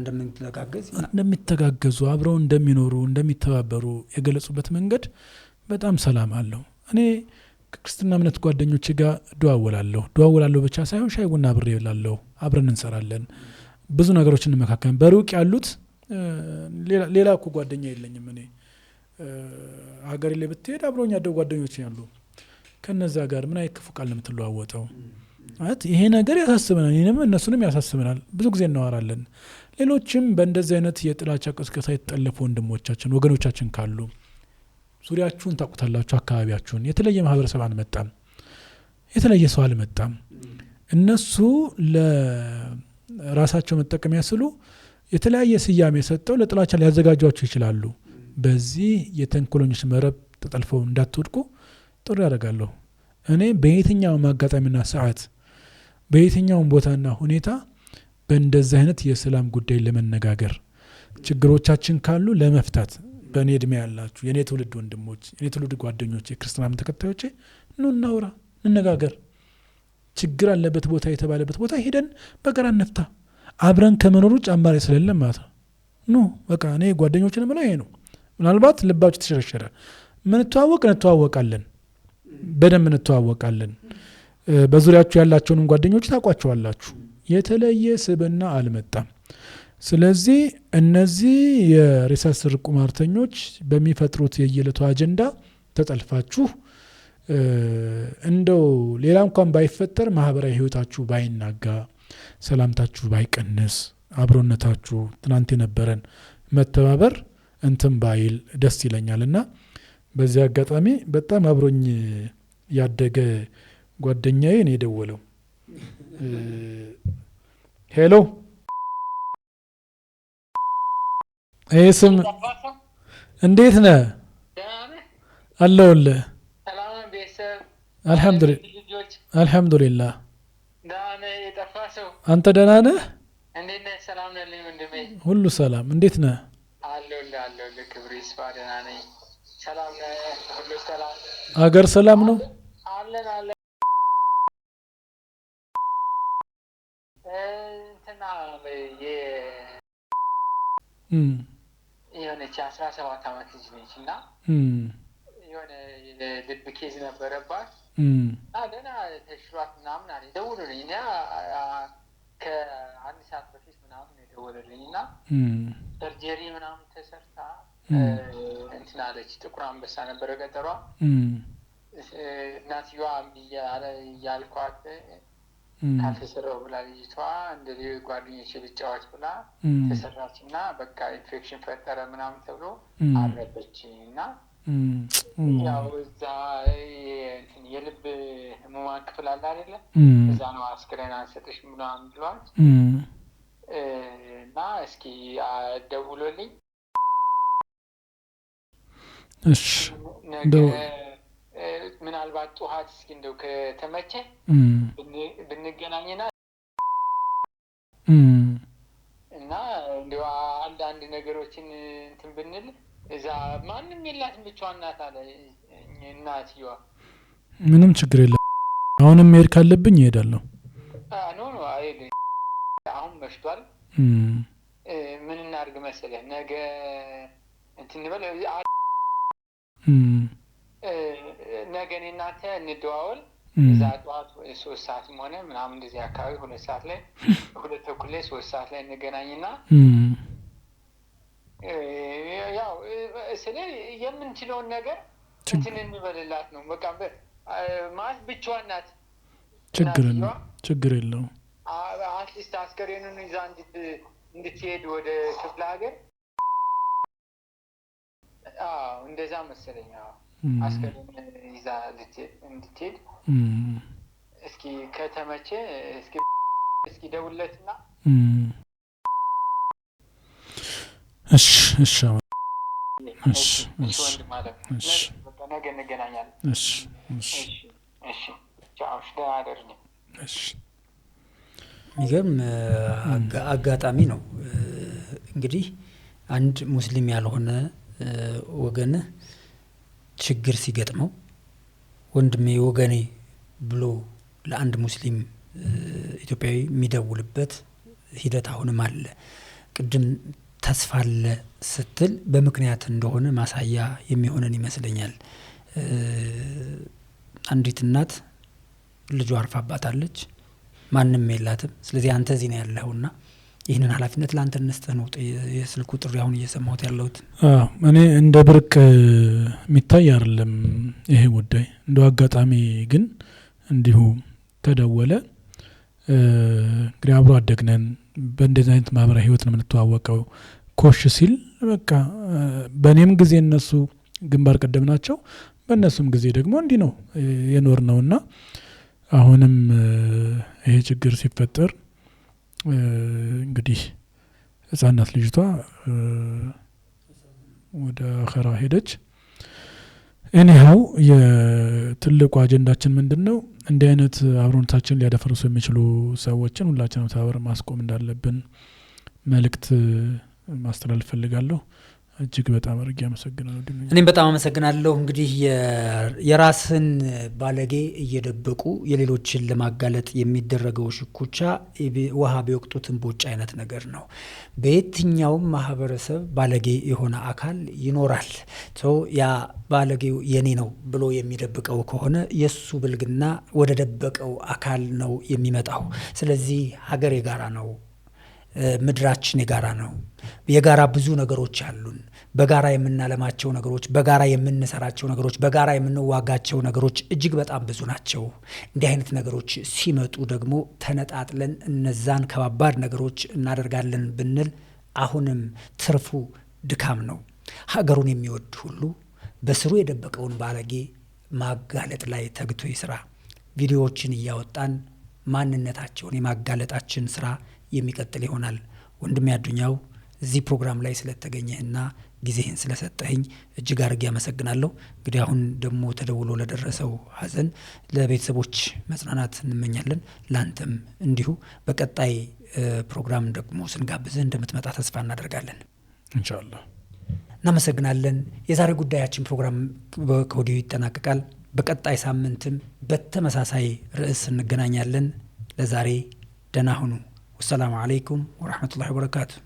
እንደሚተጋገዙ አብረው እንደሚኖሩ እንደሚተባበሩ የገለጹበት መንገድ በጣም ሰላም አለው። እኔ ከክርስትና እምነት ጓደኞቼ ጋር ደዋወላለሁ ብቻ ሳይሆን ሻይ ቡና አብሬ እላለሁ፣ አብረን እንሰራለን፣ ብዙ ነገሮችን እንመካከለን። በሩቅ ያሉት ሌላ እኮ ጓደኛ የለኝም እኔ ሀገሬ ላይ ብትሄድ አብረውኝ ያደጉ ጓደኞች ያሉ ከነዛ ጋር ምን አይነት ክፉ ቃል ነው የምትለዋወጠው? ማለት ይሄ ነገር ያሳስበናል፣ እኔንም እነሱንም ያሳስበናል። ብዙ ጊዜ እናወራለን። ሌሎችም በእንደዚህ አይነት የጥላቻ ቅስቀሳ የተጠለፉ ወንድሞቻችን ወገኖቻችን ካሉ ዙሪያችሁን ታውቁታላችሁ፣ አካባቢያችሁን። የተለየ ማህበረሰብ አልመጣም፣ የተለየ ሰው አልመጣም። እነሱ ለራሳቸው መጠቀሚያ ስሉ የተለያየ ስያሜ ሰጠው ለጥላቻ ሊያዘጋጇችሁ ይችላሉ። በዚህ የተንኮለኞች መረብ ተጠልፈው እንዳትወድቁ ጥሪ ያደርጋለሁ። እኔ በየትኛውም አጋጣሚና ሰዓት በየትኛውም ቦታና ሁኔታ በእንደዚህ አይነት የሰላም ጉዳይ ለመነጋገር ችግሮቻችን ካሉ ለመፍታት በእኔ እድሜ ያላችሁ የእኔ ትውልድ ወንድሞች፣ የእኔ ትውልድ ጓደኞች፣ የክርስትና እምነት ተከታዮቼ ኑ እናውራ፣ እንነጋገር። ችግር አለበት ቦታ የተባለበት ቦታ ሄደን በጋራ እንፍታ። አብረን ከመኖር ውጭ አማራጭ ስለሌለ ማለት ነው። ኑ በቃ እኔ ጓደኞችን የምለው ይሄ ነው። ምናልባት ልባችሁ ተሸረሸረ፣ እንተዋወቃለን፣ በደንብ እንተዋወቃለን። በዙሪያችሁ ያላቸውንም ጓደኞች ታውቋቸዋላችሁ። የተለየ ስብና አልመጣም። ስለዚህ እነዚህ የሬሳ ስር ቁማርተኞች በሚፈጥሩት የየዕለቱ አጀንዳ ተጠልፋችሁ እንደው ሌላ እንኳን ባይፈጠር ማህበራዊ ህይወታችሁ ባይናጋ፣ ሰላምታችሁ ባይቀንስ፣ አብሮነታችሁ ትናንት የነበረን መተባበር እንትን ባይል ደስ ይለኛል። እና በዚህ አጋጣሚ በጣም አብሮኝ ያደገ ጓደኛዬ ነው የደወለው። ሄሎ ይህ ስም እንዴት ነህ? አለሁልህ። አልሐምዱሊላህ። አንተ ደህና ነህ? ሁሉ ሰላም። እንዴት ነህ? አገር ሰላም ነው? የሆነች 17 ዓመት ልጅ ነች እና የሆነ ልብ ኬዝ ነበረባት እና ደህና ተሽሏት ምናምን አለ ደውሎልኝ እና ከአንድ ሰዓት በፊት ምናምን የደወለልኝ እና ሰርጀሪ ምናምን ተሰርታ እንትን አለች። ጥቁር አንበሳ ነበረ ቀጠሯ። እናትየዋ እያልኳት ካልተሰራው ብላ ልጅቷ እንደ ጓደኞች ልጫወት ብላ ተሰራች እና በቃ ኢንፌክሽን ፈጠረ ምናምን ተብሎ አረበች እና ያው እዛ የልብ ህሙማን ክፍል አለ አይደለ? እዛ ነው አስክሬን አንሰጥሽ ምናምን ብሏት እና እስኪ ደውሎልኝ ምናልባት ጠዋት እስኪ እንደው ከተመቸ ብንገናኝና እና እንደው አንዳንድ ነገሮችን እንትን ብንል እዛ ማንም የላትም ብቻዋን ናት አለ እናትየዋ። ምንም ችግር የለም። አሁንም መሄድ ካለብኝ እሄዳለሁ። ኖ አይደል አሁን መሽቷል። ምን እናድርግ መሰለህ ነገ እንትን እንበል ነገ እኔ እናንተ እንደዋወል እዛ ጠዋት 3 ሰዓትም ሆነ ምናምን እንደዚህ አካባቢ 2 ሰዓት ላይ 2 ተኩል ላይ 3 ሰዓት ላይ እንገናኝና ያው ስለ የምንችለውን ነገር እንትን እንበልላት ነው በቃ ማለት ብቻዋን ናት። ችግር የለውም። አትሊስት አስከሬኑን ይዛ እንድትሄድ ወደ ክፍለ ሀገር እንደዛ መሰለኝ። አስከሬን ይዛ እንድትሄድ እስኪ ከተመቼ እስኪ ደውለትና ነገ እንገናኛለን። የሚገርም አጋጣሚ ነው። እንግዲህ አንድ ሙስሊም ያልሆነ ወገንህ ችግር ሲገጥመው ወንድሜ ወገኔ ብሎ ለአንድ ሙስሊም ኢትዮጵያዊ የሚደውልበት ሂደት አሁንም አለ። ቅድም ተስፋ አለ ስትል በምክንያት እንደሆነ ማሳያ የሚሆነን ይመስለኛል። አንዲት እናት ልጇ አርፋባታለች፣ ማንም የላትም። ስለዚህ አንተ እዚህ ነው ያለውና ይህንን ኃላፊነት ላንተ እንስጥህ ነው የስልኩ ጥሪ አሁን እየሰማሁት ያለሁት። እኔ እንደ ብርቅ የሚታይ አይደለም ይሄ ጉዳይ። እንደው አጋጣሚ ግን እንዲሁ ተደወለ። እንግዲህ አብሮ አደግነን በእንደዚህ አይነት ማህበራዊ ህይወት ነው የምንተዋወቀው። ኮሽ ሲል በቃ በእኔም ጊዜ እነሱ ግንባር ቀደም ናቸው፣ በእነሱም ጊዜ ደግሞ እንዲህ ነው የኖር ነውና አሁንም ይሄ ችግር ሲፈጠር እንግዲህ ህጻናት ልጅቷ ወደ አኸራ ሄደች። ኤኒሃው የትልቁ አጀንዳችን ምንድነው? እንዲህ አይነት አብሮነታችን ሊያደፈርሱ የሚችሉ ሰዎችን ሁላችንም ተባብረን ማስቆም እንዳለብን መልእክት ማስተላለፍ ፈልጋለሁ። እጅግ በጣም አድርጌ አመሰግናለሁ። እኔም በጣም አመሰግናለሁ። እንግዲህ የራስን ባለጌ እየደበቁ የሌሎችን ለማጋለጥ የሚደረገው ሽኩቻ ውሃ ቢወቅጡት እምቦጭ አይነት ነገር ነው። በየትኛውም ማህበረሰብ ባለጌ የሆነ አካል ይኖራል። ያ ባለጌው የኔ ነው ብሎ የሚደብቀው ከሆነ የሱ ብልግና ወደ ደበቀው አካል ነው የሚመጣው። ስለዚህ ሀገር የጋራ ነው፣ ምድራችን የጋራ ነው። የጋራ ብዙ ነገሮች አሉን። በጋራ የምናለማቸው ነገሮች፣ በጋራ የምንሰራቸው ነገሮች፣ በጋራ የምንዋጋቸው ነገሮች እጅግ በጣም ብዙ ናቸው። እንዲህ አይነት ነገሮች ሲመጡ ደግሞ ተነጣጥለን እነዛን ከባባድ ነገሮች እናደርጋለን ብንል አሁንም ትርፉ ድካም ነው። ሀገሩን የሚወድ ሁሉ በስሩ የደበቀውን ባለጌ ማጋለጥ ላይ ተግቶ ይስራ። ቪዲዮዎችን እያወጣን ማንነታቸውን የማጋለጣችን ስራ የሚቀጥል ይሆናል። ወንድሜ አዱኛው እዚህ ፕሮግራም ላይ ስለተገኘህና ጊዜህን ስለሰጠኸኝ እጅግ አድርጌ አመሰግናለሁ። እንግዲህ አሁን ደግሞ ተደውሎ ለደረሰው ሀዘን ለቤተሰቦች መጽናናት እንመኛለን። ላንተም እንዲሁ በቀጣይ ፕሮግራም ደግሞ ስንጋብዝህ እንደምትመጣ ተስፋ እናደርጋለን ኢንሻአላህ። እናመሰግናለን። የዛሬ ጉዳያችን ፕሮግራም ከወዲሁ ይጠናቀቃል። በቀጣይ ሳምንትም በተመሳሳይ ርዕስ እንገናኛለን። ለዛሬ ደህና ሁኑ። والسلام عليكم ورحمة الله وبركاته.